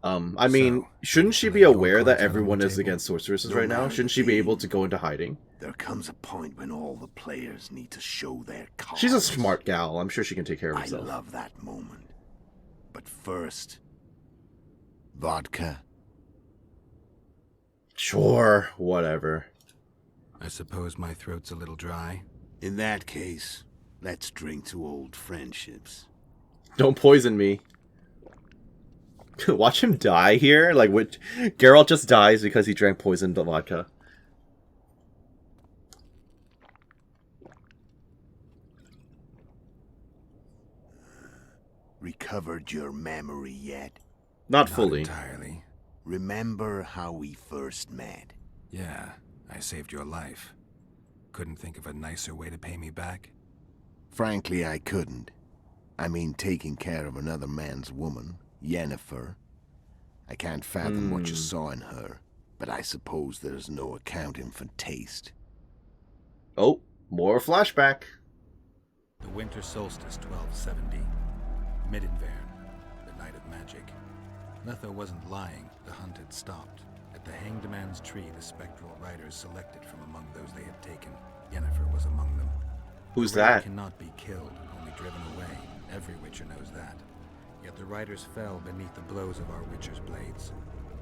I mean, shouldn't she be aware that everyone is against sorceresses right now? Shouldn't she be able to go into hiding? There comes a point when all the players need to show their cards. She's a smart gal. I'm sure she can take care of I herself. love that moment. But first... vodka? Sure, whatever. I suppose my throat's a little dry. In that case, Let's drink to old friendships. Don't poison me. Watch him die here. Like, Geralt just dies because he drank poisoned vodka. Recovered your memory yet? Not fully. Entirely. Remember how we first met? Yeah, I saved your life. Couldn't think of a nicer way to pay me back? Frankly, I couldn't. I mean, taking care of another man's woman, Yennefer. I can't fathom what you saw in her, but I suppose there's no accounting for taste. Oh, more flashback. The winter solstice, 1270. Midinverne, the night of magic. Letho wasn't lying, the hunt had stopped. At the Hanged Man's Tree, the spectral riders selected from among those they had taken. Yennefer was among them. Who's The ridder that? cannot be killed, only driven away. Every witcher knows that. Yet the riders fell beneath the blows of our witcher's blades.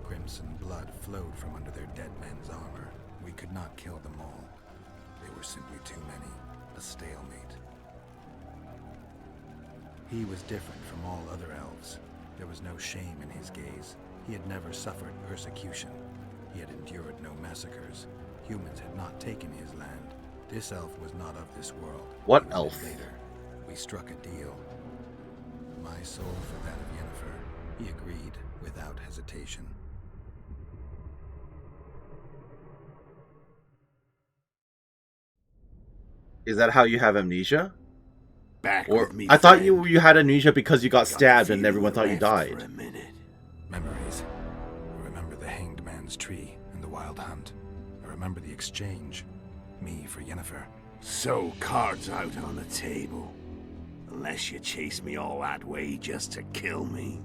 Crimson blood flowed from under their dead men's armor. We could not kill them all. They were simply too many. A stalemate. He was different from all other elves. There was no shame in his gaze. He had never suffered persecution. He had endured no massacres. Humans had not taken his land. This elf was not of this world. What He was elf? an invader. We struck a deal. My soul for that of Yennefer. He agreed without hesitation. Is that how you have amnesia? Back Or with me, I thought friend. you had amnesia because you got Got stabbed the and everyone thought you feeling left died. For a minute. Memories. I remember the Hanged Man's Tree and the Wild Hunt. I remember the exchange. Me for Yennefer. So, cards out on the table. Unless you chase me all that way just to kill me.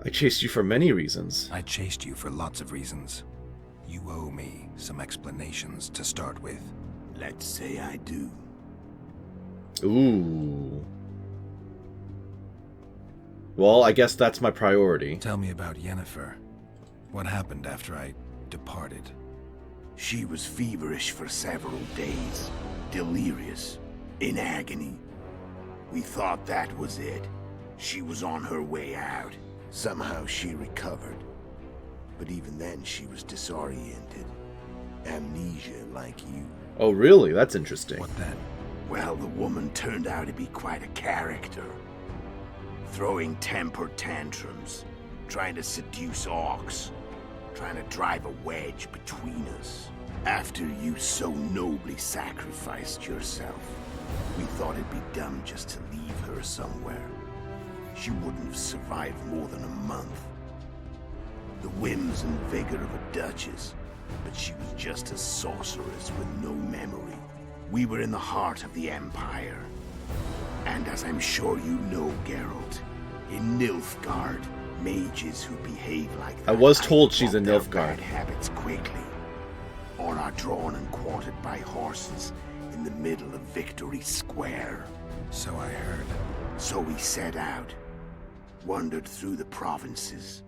I chased you for many reasons. I chased you for lots of reasons. You owe me some explanations to start with. Let's say I do. Ooh. Well, I guess that's my priority. Tell me about Yennefer. What happened after I departed? She was feverish for several days. Delirious. In agony. We thought that was it. She was on her way out. Somehow she recovered. But even then she was disoriented. Amnesia like you. Oh, really? That's interesting. What then? Well, the woman turned out to be quite a character. Throwing temper tantrums. Trying to seduce orcs. Trying to drive a wedge between us. After you so nobly sacrificed yourself, we thought it'd be dumb just to leave her somewhere. She wouldn't have survived more than a month. The whims and vigor of a duchess, but she was just a sorceress with no memory. We were in the heart of the Empire. And as I'm sure you know, Geralt, in Nilfgaard, mages who behave like that I was told she's drop in their Nilfgaard. bad habits quickly, or are drawn and quartered by horses in the middle of Victory Square. So I heard. So we set out, wandered through the provinces.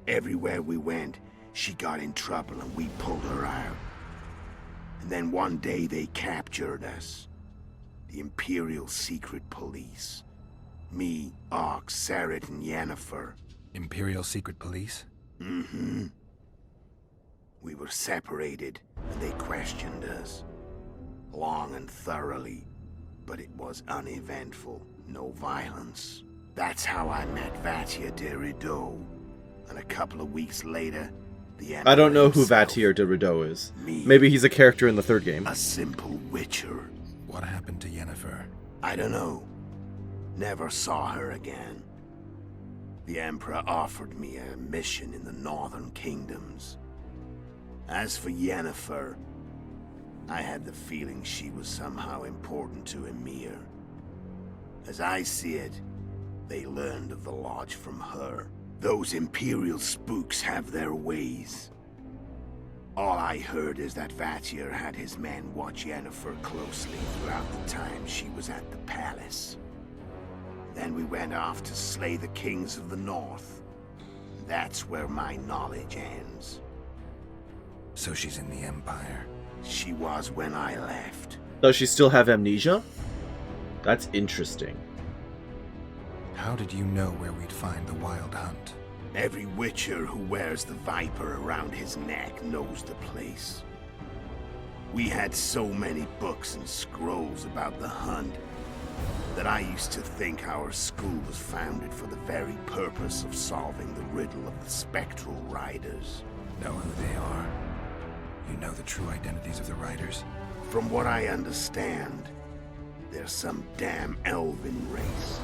Everywhere we went, she got in trouble and we pulled her out. And then one day they captured us. The Imperial Secret Police. Me, Ox, Seret, and Yennefer. Imperial Secret Police? Mm-hmm. We were separated, and they questioned us. Long and thoroughly, but it was uneventful, no violence. That's how I met Vatia de Rideau. And a couple of weeks later, the Emperor I don't know who himself, Vatir de Rideau is. Me. Maybe he's a character in the third game. A simple witcher. What happened to Yennefer? I don't know. Never saw her again. The Emperor offered me a mission in the northern kingdoms. As for Yennefer, I had the feeling she was somehow important to Emir. As I see it, they learned of the Lodge from her. Those Imperial spooks have their ways. All I heard is that Vatir had his men watch Yennefer closely throughout the time she was at the palace. Then we went off to slay the kings of the north. That's where my knowledge ends. So she's in the Empire. she was when I left. Does she still have amnesia? That's interesting. How did you know where we'd find the Wild Hunt? Every witcher who wears the viper around his neck knows the place. We had so many books and scrolls about the hunt that I used to think our school was founded for the very purpose of solving the riddle of the spectral riders. Know who they are? You know the true identities of the riders? From what I understand, they're some damn elven race.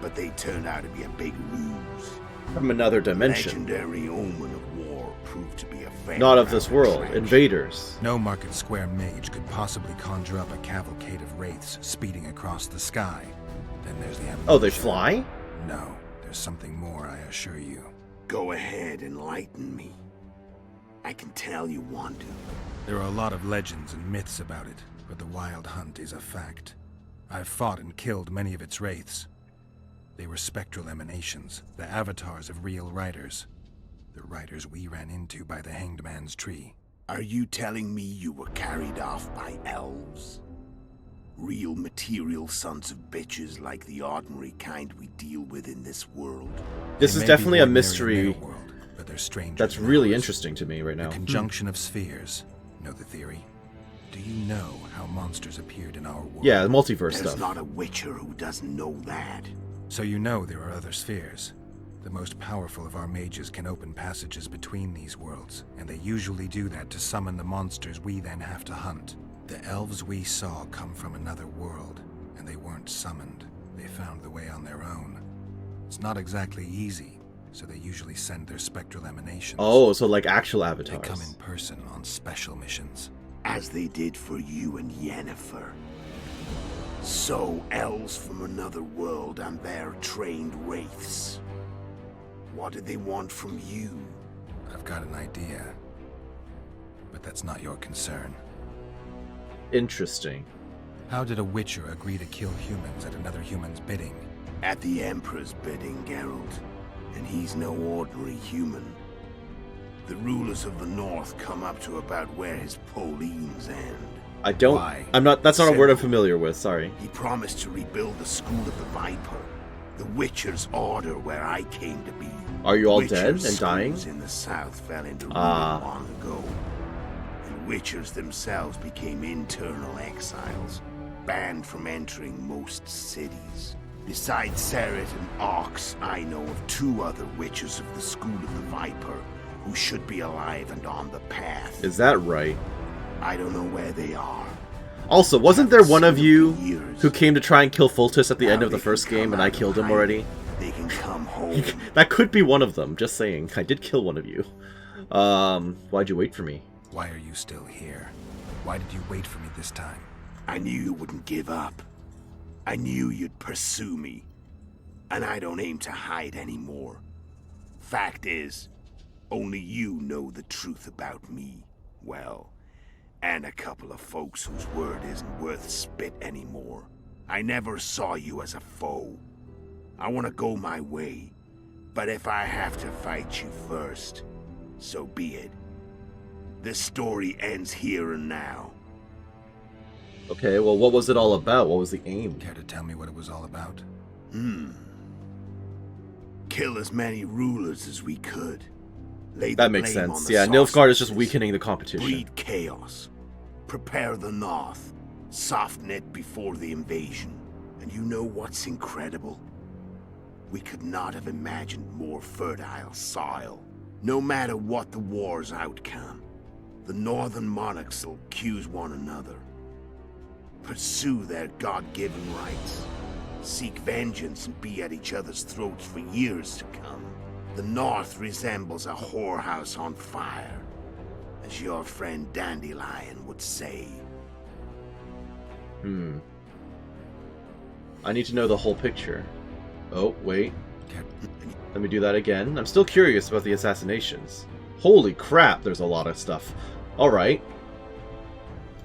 But they turned out to be a big ruse. From another dimension. Legendary omen of war proved to be a fair. Not of this world. Invaders. No Market Square mage could possibly conjure up a cavalcade of wraiths speeding across the sky. Then there's the amnesia. Oh, they fly? No, there's something more, I assure you. Go ahead, enlighten me. I can tell you want to. There are a lot of legends and myths about it, but the Wild Hunt is a fact. I've fought and killed many of its wraiths. They were spectral emanations, the avatars of real riders. The riders we ran into by the Hanged Man's Tree. Are you telling me you were carried off by elves? Real material sons of bitches like the ordinary kind we deal with in this world? This is definitely a mystery world, but they're strangers. that's really interesting to me right now. The conjunction of spheres. Know the theory? Do you know how monsters appeared in our world? Yeah, the multiverse There's stuff. not a witcher who doesn't know that. So you know there are other spheres. The most powerful of our mages can open passages between these worlds, and they usually do that to summon the monsters we then have to hunt. The elves we saw come from another world, and they weren't summoned. They found the way on their own. It's not exactly easy, so they usually send their spectral emanations. Oh, so like actual avatars. They come in person on special missions. As they did for you and Yennefer. So, elves from another world and their trained wraiths. What did they want from you? I've got an idea, but that's not your concern. Interesting. How did a witcher agree to kill humans at another human's bidding? At the Emperor's bidding, Geralt. And he's no ordinary human. The rulers of the North come up to about where his Pauline's end. I don't... Why? That's not a word I'm familiar with, sorry. He promised to rebuild the School of the Viper. The Witcher's order where I came to be. Are you all Witcher's dead and dying? schools in the south fell into ruin long ago. And Witchers themselves became internal exiles, banned from entering most cities. Besides Seret and Ox, I know of 2 other Witchers of the School of the Viper who should be alive and on the path. Is that right? I don't know where they are. Also, wasn't there one of you who came to try and kill Foltest at the end of the first game and I killed him already? They can come home. That could be one of them, just saying. I did kill one of you. Why'd you wait for me? Why are you still here? Why did you wait for me this time? I knew you wouldn't give up. I knew you'd pursue me. And I don't aim to hide anymore. Fact is, only you know the truth about me. Well, and a couple of folks whose word isn't worth spit anymore. I never saw you as a foe. I want to go my way, but if I have to fight you first, so be it. This story ends here and now. Okay, well, what was it all about? What was the aim? Care to tell me what it was all about? Kill as many rulers as we could. Lay That the makes blame on sense. the Yeah, Nilfgaard is just sorceresses. weakening the competition. Breed chaos. Prepare the North. Soften it before the invasion. And you know what's incredible? We could not have imagined more fertile soil. No matter what the war's outcome, the northern monarchs will accuse one another. Pursue their God-given rights. Seek vengeance and be at each other's throats for years to come. The North resembles a whorehouse on fire, as your friend Dandelion would say. I need to know the whole picture. Oh, wait. Let me do that again. I'm still curious about the assassinations. Holy crap, there's a lot of stuff. Alright.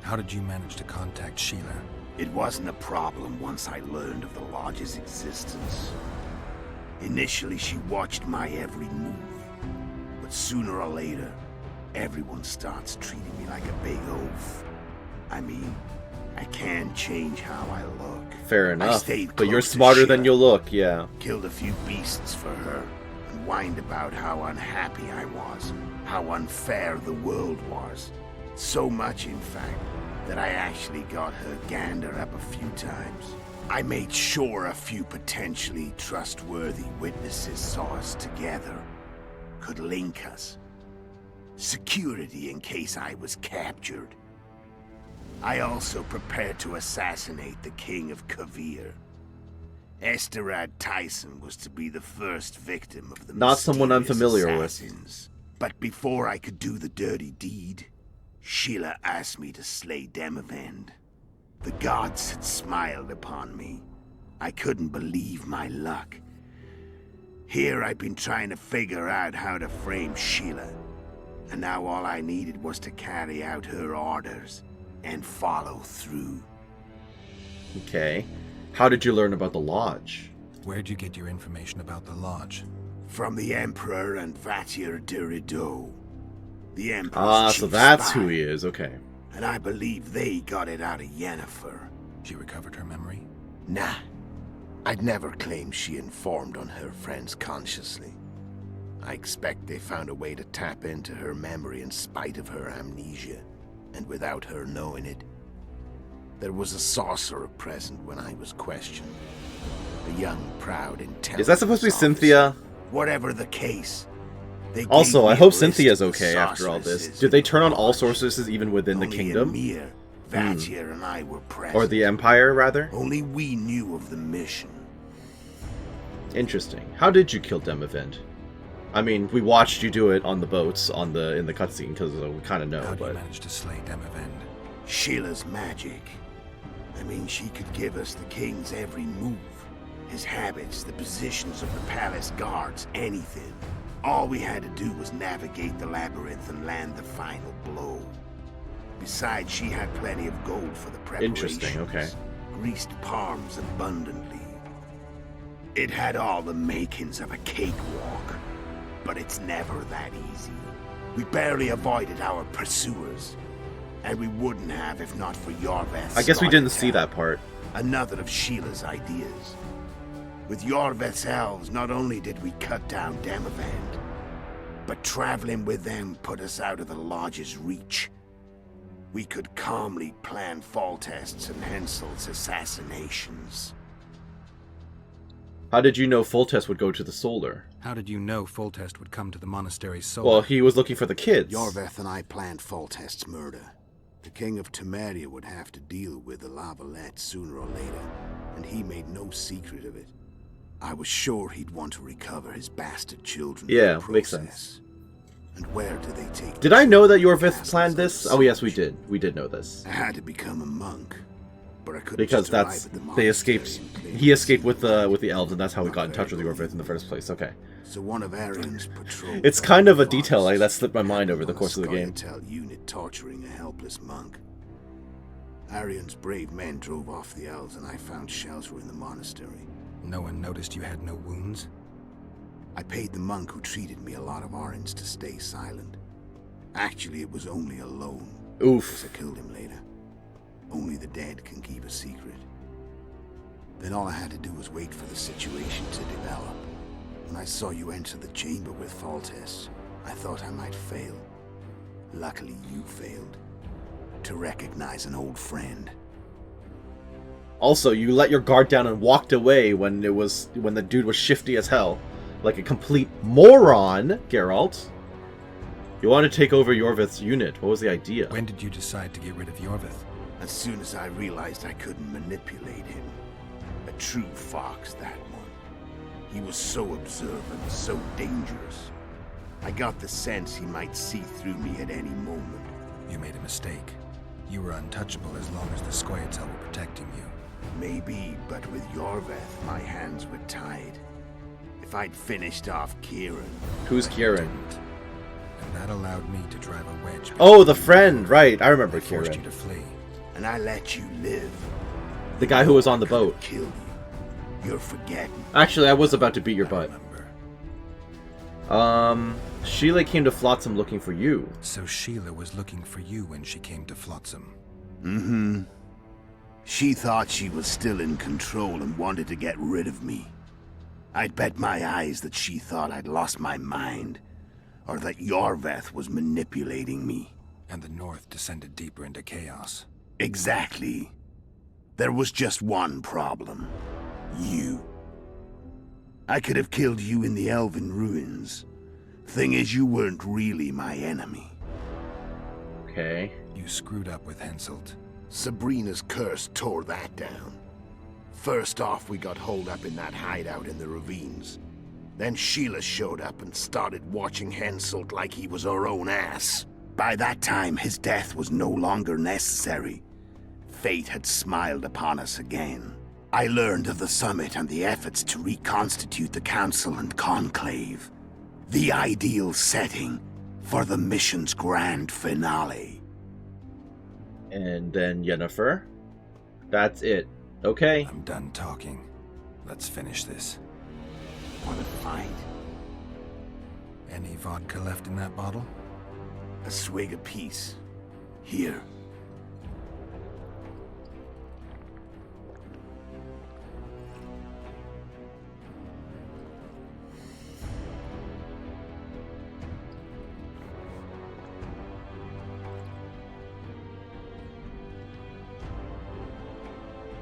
How did you manage to contact Sheila? It wasn't a problem once I learned of the Lodge's existence. Initially, she watched my every move. But sooner or later, everyone starts treating me like a big oaf. I mean, I can change how I look. Fair I enough. stayed But you're close to smarter than Sheila, you look, yeah. Killed a few beasts for her, and whined about how unhappy I was, how unfair the world was. So much, in fact, that I actually got her gander up a few times. I made sure a few potentially trustworthy witnesses saw us together, could link us. Security in case I was captured. I also prepared to assassinate the King of Kavir. Esterad Tyson was to be the first victim of the Not someone I'm familiar assassins. But before I could do the dirty deed, Sheila asked me to slay Demavend. The gods had smiled upon me. I couldn't believe my luck. Here I've been trying to figure out how to frame Sheila, and now all I needed was to carry out her orders and follow through. Okay. How did you learn about the Lodge? Where'd you get your information about the Lodge? From the Emperor and Vatir de Rideau. The Emperor's So chief that's spy. who he is, okay. And I believe they got it out of Yennefer. She recovered her memory? Nah. I'd never claim she informed on her friends consciously. I expect they found a way to tap into her memory in spite of her amnesia, and without her knowing it. There was a sorcerer present when I was questioned. A young, proud, intelligent Is that supposed to be officer. Cynthia? Whatever the case. They Also, gave I me hope a list Cynthia's of the okay after all this. sorceresses Did they in turn on the all Lodge. sorceresses even within the Only kingdom? Emir, Vatir, and I were present. Or the Empire, rather? Only we knew of the mission. Interesting. How did you kill Demavend? I mean, we watched you do it on the boats in the cutscene, because we kind of know, How did you but... manage to slay Demavend? Sheila's magic. I mean, she could give us the king's every move. His habits, the positions of the palace guards, anything. All we had to do was navigate the labyrinth and land the final blow. Besides, she had plenty of gold for the preparations. Interesting, okay. Greased palms abundantly. It had all the makings of a cakewalk, but it's never that easy. We barely avoided our pursuers, and we wouldn't have if not for Iorveth's I guess we didn't Scarlet see Town, that part. another of Sheila's ideas. With Iorveth's elves, not only did we cut down Demavend, but traveling with them put us out of the Lodge's reach. We could calmly plan Foltest's and Henselt's assassinations. How did you know Foltest would go to the Solar? How did you know Foltest would come to the monastery's soul? Well, he was looking for the kids. Iorveth and I planned Foltest's murder. The King of Temeria would have to deal with the Lavalette sooner or later, and he made no secret of it. I was sure he'd want to recover his bastard children. Yeah, in the makes process. sense. And where do they take? Did I know that Iorveth planned this? Oh yes, we did. We did know this. I had to become a monk, but I couldn't Because just arrive that's at the they monastery escaped. and claim He escaped with the elves, and that's how we Not got in touch very with Iorveth in the first place. Okay. So one of Arian's patrols. It's kind of a detail that slipped my mind over the course of the game. Unit torturing a helpless monk. Arian's brave men drove off the elves, and I found shelter in the monastery. No one noticed you had no wounds? I paid the monk who treated me a lot of orange to stay silent. Actually, it was only a loan. Oof. I killed him later. Only the dead can keep a secret. Then all I had to do was wait for the situation to develop. When I saw you enter the chamber with Foltest, I thought I might fail. Luckily, you failed. To recognize an old friend. Also, you let your guard down and walked away when the dude was shifty as hell, like a complete moron, Geralt. You want to take over Iorveth's unit. What was the idea? When did you decide to get rid of Iorveth? As soon as I realized I couldn't manipulate him. A true fox, that one. He was so observant, so dangerous. I got the sense he might see through me at any moment. You made a mistake. You were untouchable as long as the Scoia'tael were protecting you. Maybe, but with Iorveth, my hands were tied. If I'd finished off Kieran... Who's Kieran? And that allowed me to drive a wedge. Oh, the friend, right. I remember Forced Kieran. you to flee. And I let you live. The guy who was on the boat. Kill you. You're forgetting. Actually, I was about to beat your butt. Sheila came to Flotsam looking for you. So Sheila was looking for you when she came to Flotsam. Mm-hmm. She thought she was still in control and wanted to get rid of me. I'd bet my eyes that she thought I'd lost my mind, or that Iorveth was manipulating me. And the North descended deeper into chaos. Exactly. There was just one problem. You. I could have killed you in the Elven ruins. Thing is, you weren't really my enemy. Okay. You screwed up with Henselt. Sabrina's curse tore that down. First off, we got holed up in that hideout in the ravines. Then Sheila showed up and started watching Henselt like he was her own ass. By that time, his death was no longer necessary. Fate had smiled upon us again. I learned of the summit and the efforts to reconstitute the council and conclave. The ideal setting for the mission's grand finale. And then Yennefer. That's it. Okay. I'm done talking. Let's finish this. Wanna fight? Any vodka left in that bottle? A swig apiece. Here.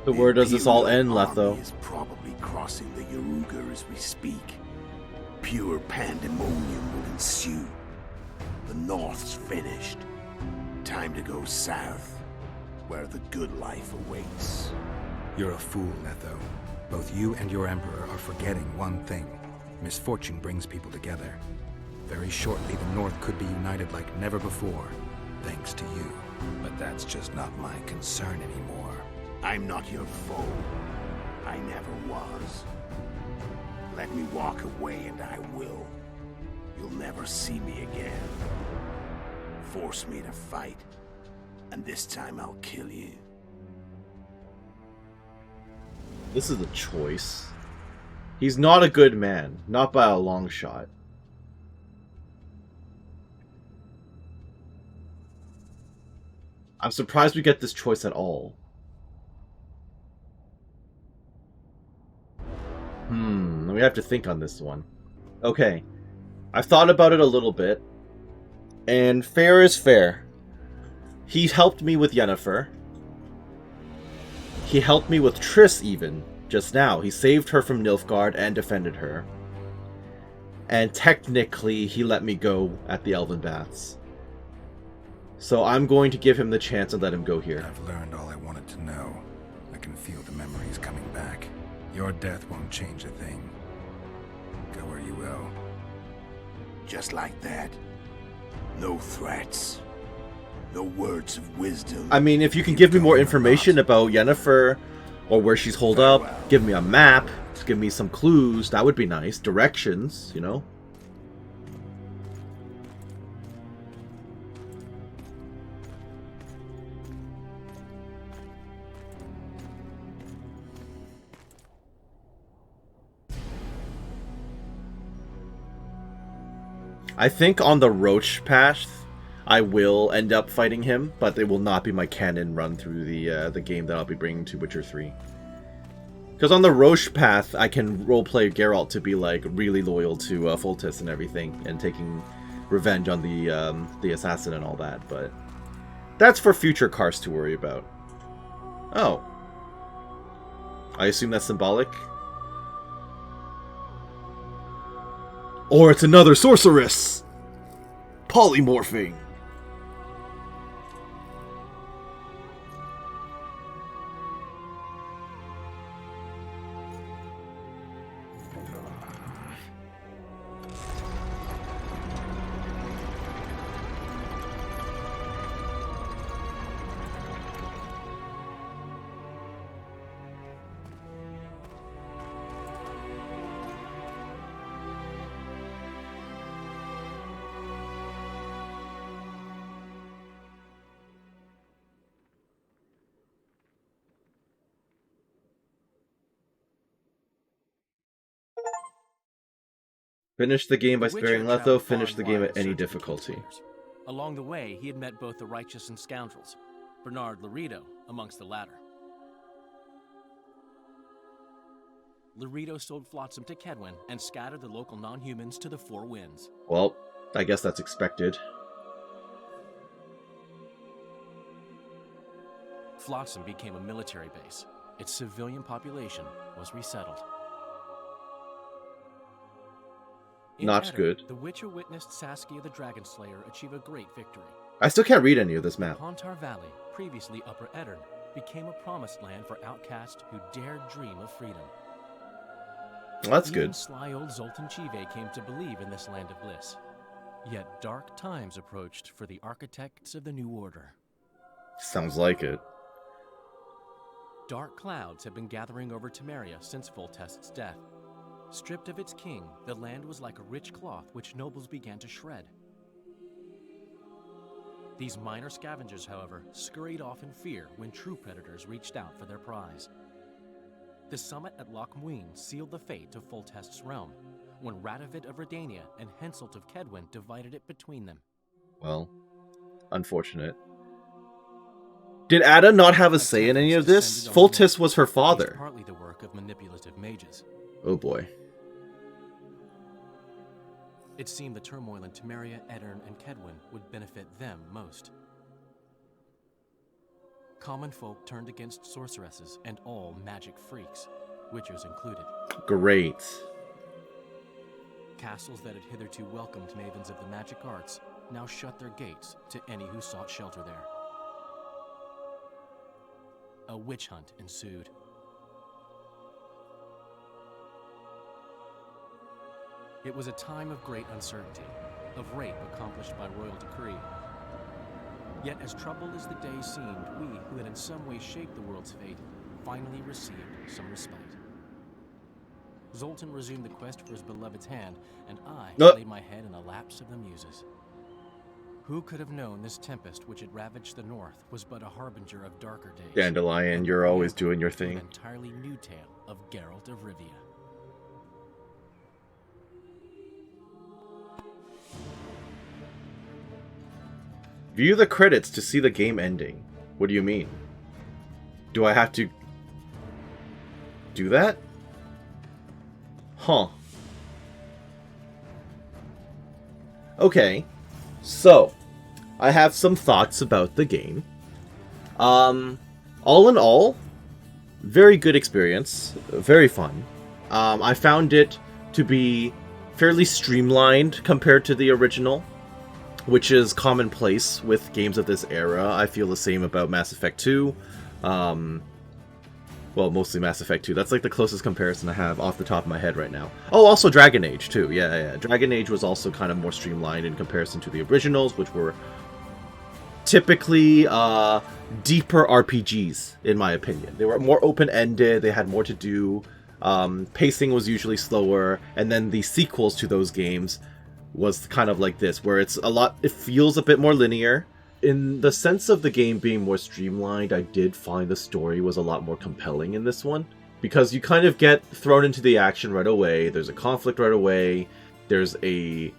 So where does this all end, Letho? Army is probably crossing the Yaruga as we speak. Pure pandemonium will ensue. The North's finished. Time to go south, where the good life awaits. You're a fool, Letho. Both you and your Emperor are forgetting one thing. Misfortune brings people together. Very shortly, the North could be united like never before, thanks to you. But that's just not my concern anymore. I'm not your foe. I never was. Let me walk away and I will. You'll never see me again. Force me to fight, and this time I'll kill you. This is a choice. He's not a good man. Not by a long shot. I'm surprised we get this choice at all. We have to think on this one. Okay. I've thought about it a little bit. And fair is fair. He helped me with Yennefer. He helped me with Triss even, just now. He saved her from Nilfgaard and defended her. And technically, he let me go at the Elven Baths. So I'm going to give him the chance and let him go here. I've learned all I wanted to know. I can feel the memories coming back. Your death won't change a thing. Go where you will. Just like that. No threats. No words of wisdom. I mean, if you can give me more information about Yennefer, or where she's holed up, give me a map, give me some clues, that would be nice. Directions, you know? I think on the Roach path, I will end up fighting him, but it will not be my canon run through the game that I'll be bringing to Witcher 3. Because on the Roche path, I can roleplay Geralt to be like really loyal to Foltest and everything, and taking revenge on the assassin and all that. But that's for future cars to worry about. Oh, I assume that's symbolic. Or it's another sorceress! Polymorphing! Finish the game by The Witcher sparing Letho. traveled Finish far the and game wide at in any search of the difficulty. Kingslayers. Along the way, he had met both the righteous and scoundrels, Bernard Laredo amongst the latter. Laredo sold Flotsam to Kedwin and scattered the local non-humans to the four winds. Well, I guess that's expected. Flotsam became a military base. Its civilian population was resettled. In Not Eddard, good. The Witcher witnessed Saskia the Dragon Slayer achieve a great victory. I still can't read any of this map. Pontar Valley, previously Upper Eddard, became a promised land for outcasts who dared dream of freedom. Well, that's Even good. sly old Zoltan Chive came to believe in this land of bliss. Yet dark times approached for the architects of the New Order. Sounds like it. Dark clouds had been gathering over Temeria since Foltest's death. Stripped of its king, the land was like a rich cloth which nobles began to shred. These minor scavengers, however, scurried off in fear when true predators reached out for their prize. The summit at Loc Muinne sealed the fate of Foltest's realm, when Radovid of Redania and Henselt of Kedwin divided it between them. Well, unfortunate. Did Ada not have a say in any of this? Foltest was her father. Partly the work of manipulative mages. Oh boy. It seemed the turmoil in Temeria, Edirn, and Kedwin would benefit them most. Common folk turned against sorceresses and all magic freaks, witchers included. Great. Castles that had hitherto welcomed mavens of the magic arts now shut their gates to any who sought shelter there. A witch hunt ensued. It was a time of great uncertainty, of rape accomplished by royal decree. Yet as troubled as the day seemed, we, who had in some way shaped the world's fate, finally received some respite. Zoltan resumed the quest for his beloved's hand, and I laid my head in the laps of the muses. Who could have known this tempest which had ravaged the north was but a harbinger of darker days? Dandelion, you're always doing your thing. An entirely new tale of Geralt of Rivia. View the credits to see the game ending. What do you mean? Do I have to do that? Huh. Okay. So, I have some thoughts about the game. All in all, very good experience. Very fun. I found it to be fairly streamlined compared to the original, which is commonplace with games of this era. I feel the same about Mass Effect 2. Well, mostly Mass Effect 2. That's like the closest comparison I have off the top of my head right now. Oh, also Dragon Age too. Yeah. Dragon Age was also kind of more streamlined in comparison to the originals, which were typically deeper RPGs, in my opinion. They were more open-ended, they had more to do, pacing was usually slower, and then the sequels to those games was kind of like this, where it feels a bit more linear. In the sense of the game being more streamlined, I did find the story was a lot more compelling in this one, because you kind of get thrown into the action right away, there's a conflict right away, there's a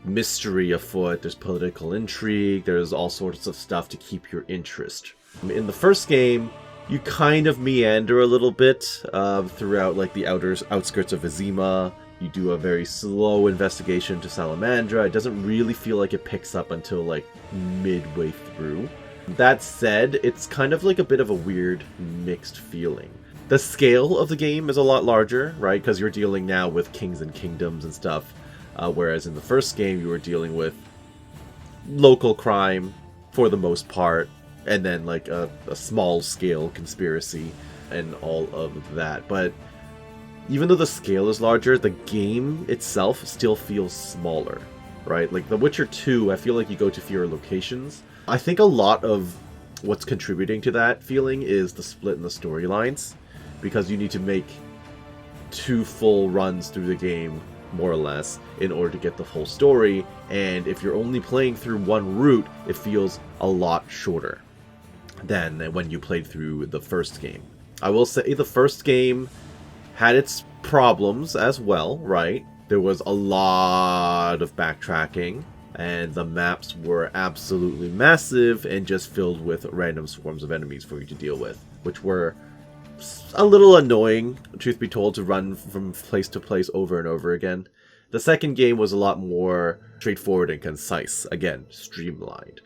mystery afoot, there's political intrigue, there's all sorts of stuff to keep your interest. In the first game, you kind of meander a little bit throughout like the outskirts of Vizima. You do a very slow investigation to Salamandra. It doesn't really feel like it picks up until like midway through. That said, it's kind of like a bit of a weird mixed feeling. The scale of the game is a lot larger, right? Because you're dealing now with kings and kingdoms and stuff. Whereas in the first game, you were dealing with local crime for the most part, and then like a small scale conspiracy and all of that. But even though the scale is larger, the game itself still feels smaller, right? Like The Witcher 2, I feel like you go to fewer locations. I think a lot of what's contributing to that feeling is the split in the storylines, because you need to make 2 full runs through the game, more or less, in order to get the full story, and if you're only playing through one route, it feels a lot shorter than when you played through the first game. I will say the first game had its problems as well, right? There was a lot of backtracking, and the maps were absolutely massive and just filled with random swarms of enemies for you to deal with, which were a little annoying, truth be told, to run from place to place over and over again. The second game was a lot more straightforward and concise, again, streamlined.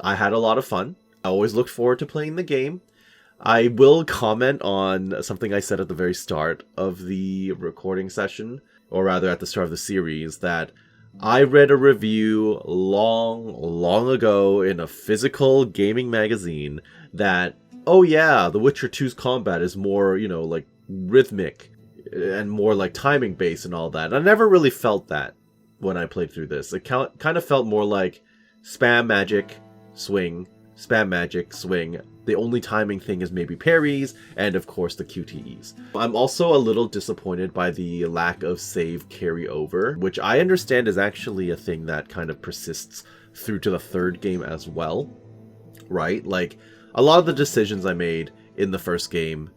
I had a lot of fun. I always looked forward to playing the game. I will comment on something I said at the very start of the recording session, or rather at the start of the series, that I read a review long ago in a physical gaming magazine that, oh yeah, The Witcher 2's combat is more, like rhythmic and more like timing based and all that. I never really felt that when I played through this. It kind of felt more like spam magic, swing, spam magic, swing. The only timing thing is maybe parries, and of course the QTEs. I'm also a little disappointed by the lack of save carryover, which I understand is actually a thing that kind of persists through to the third game as well, right? Like, a lot of the decisions I made in the first game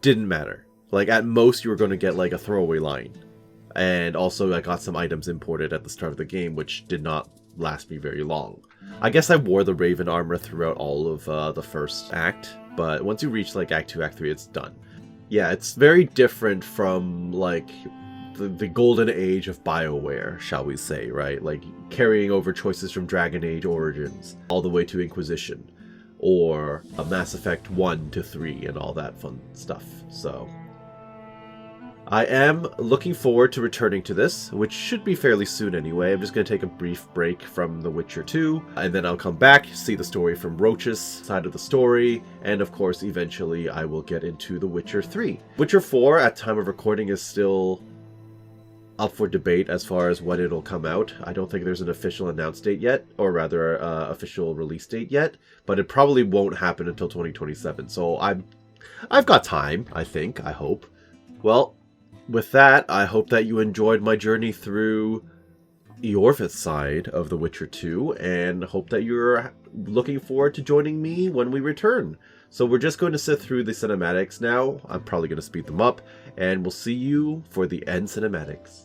didn't matter. Like, at most you were going to get like a throwaway line. And also I got some items imported at the start of the game, which did not last me very long. I guess I wore the Raven armor throughout all of the first act, but once you reach like Act 2, Act 3, it's done. Yeah, it's very different from like the golden age of BioWare, shall we say, right? Like carrying over choices from Dragon Age Origins all the way to Inquisition, or a Mass Effect 1 to 3 and all that fun stuff. So I am looking forward to returning to this, which should be fairly soon anyway. I'm just going to take a brief break from The Witcher 2, and then I'll come back, see the story from Roach's side of the story, and of course, eventually I will get into The Witcher 3. Witcher 4, at time of recording, is still up for debate as far as when it'll come out. I don't think there's an official announce date yet, or rather, official release date yet, but it probably won't happen until 2027, so I've got time, I think, I hope. Well, with that, I hope that you enjoyed my journey through Iorveth's side of The Witcher 2, and hope that you're looking forward to joining me when we return. So we're just going to sit through the cinematics now. I'm probably going to speed them up, and we'll see you for the end cinematics.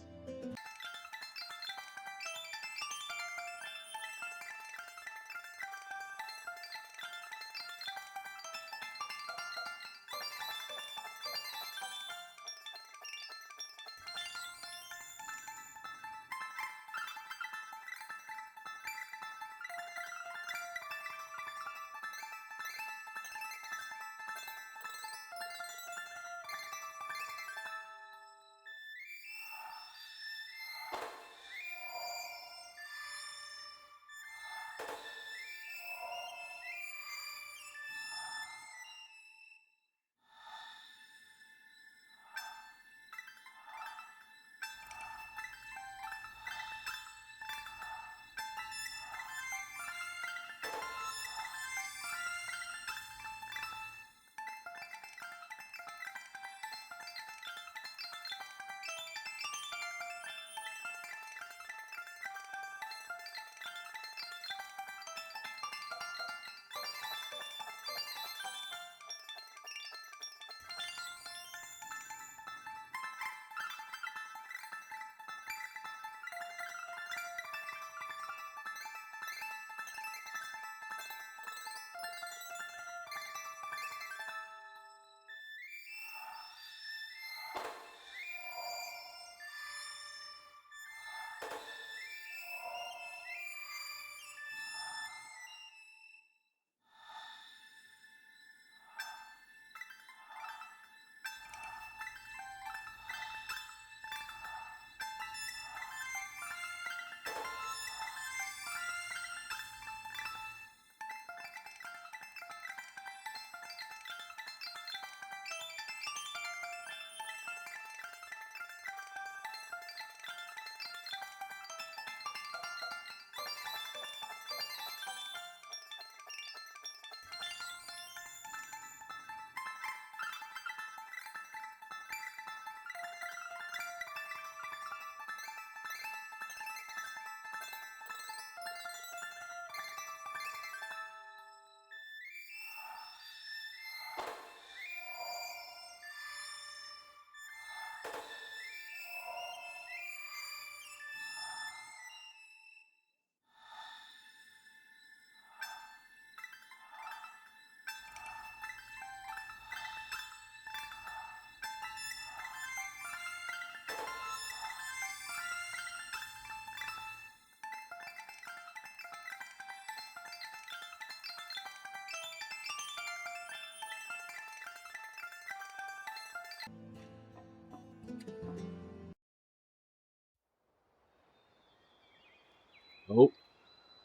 Oh,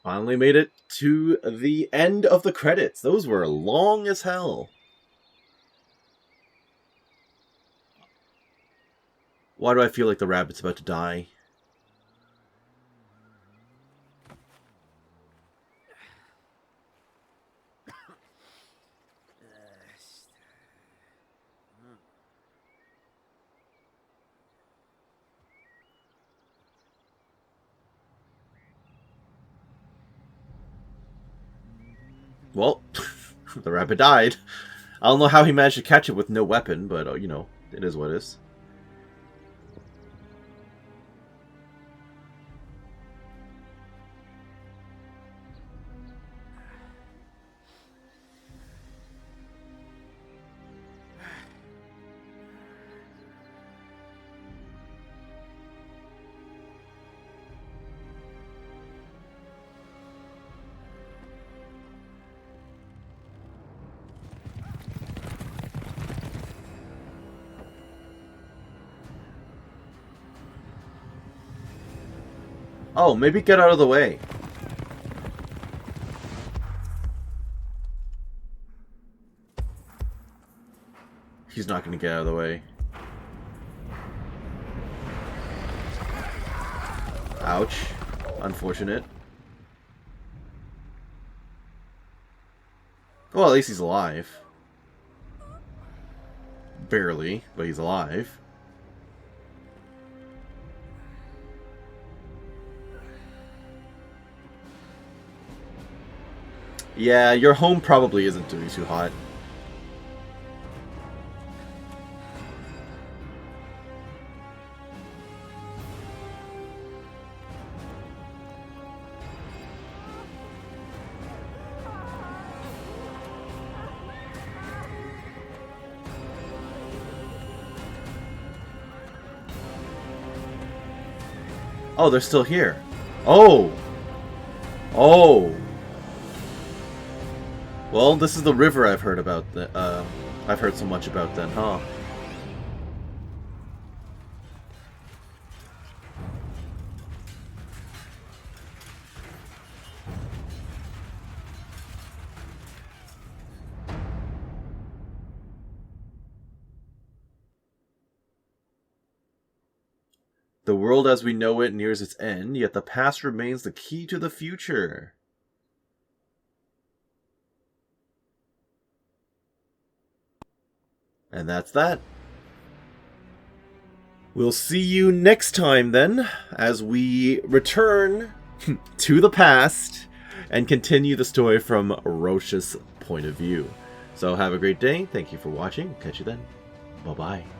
finally made it to the end of the credits. Those were long as hell. Why do I feel like the rabbit's about to die? Well, the rabbit died. I don't know how he managed to catch it with no weapon, but, you know, it is what it is. Oh, maybe get out of the way. He's not going to get out of the way. Ouch. Unfortunate. Well, at least he's alive. Barely, but he's alive. Yeah, your home probably isn't doing too hot. Oh, they're still here. Oh! Oh! Well, this is the river I've heard about. I've heard so much about then, huh? The world as we know it nears its end, yet the past remains the key to the future. And that's that. We'll see you next time then, as we return to the past and continue the story from Roche's point of view. So have a great day. Thank you for watching. Catch you then. Bye-bye.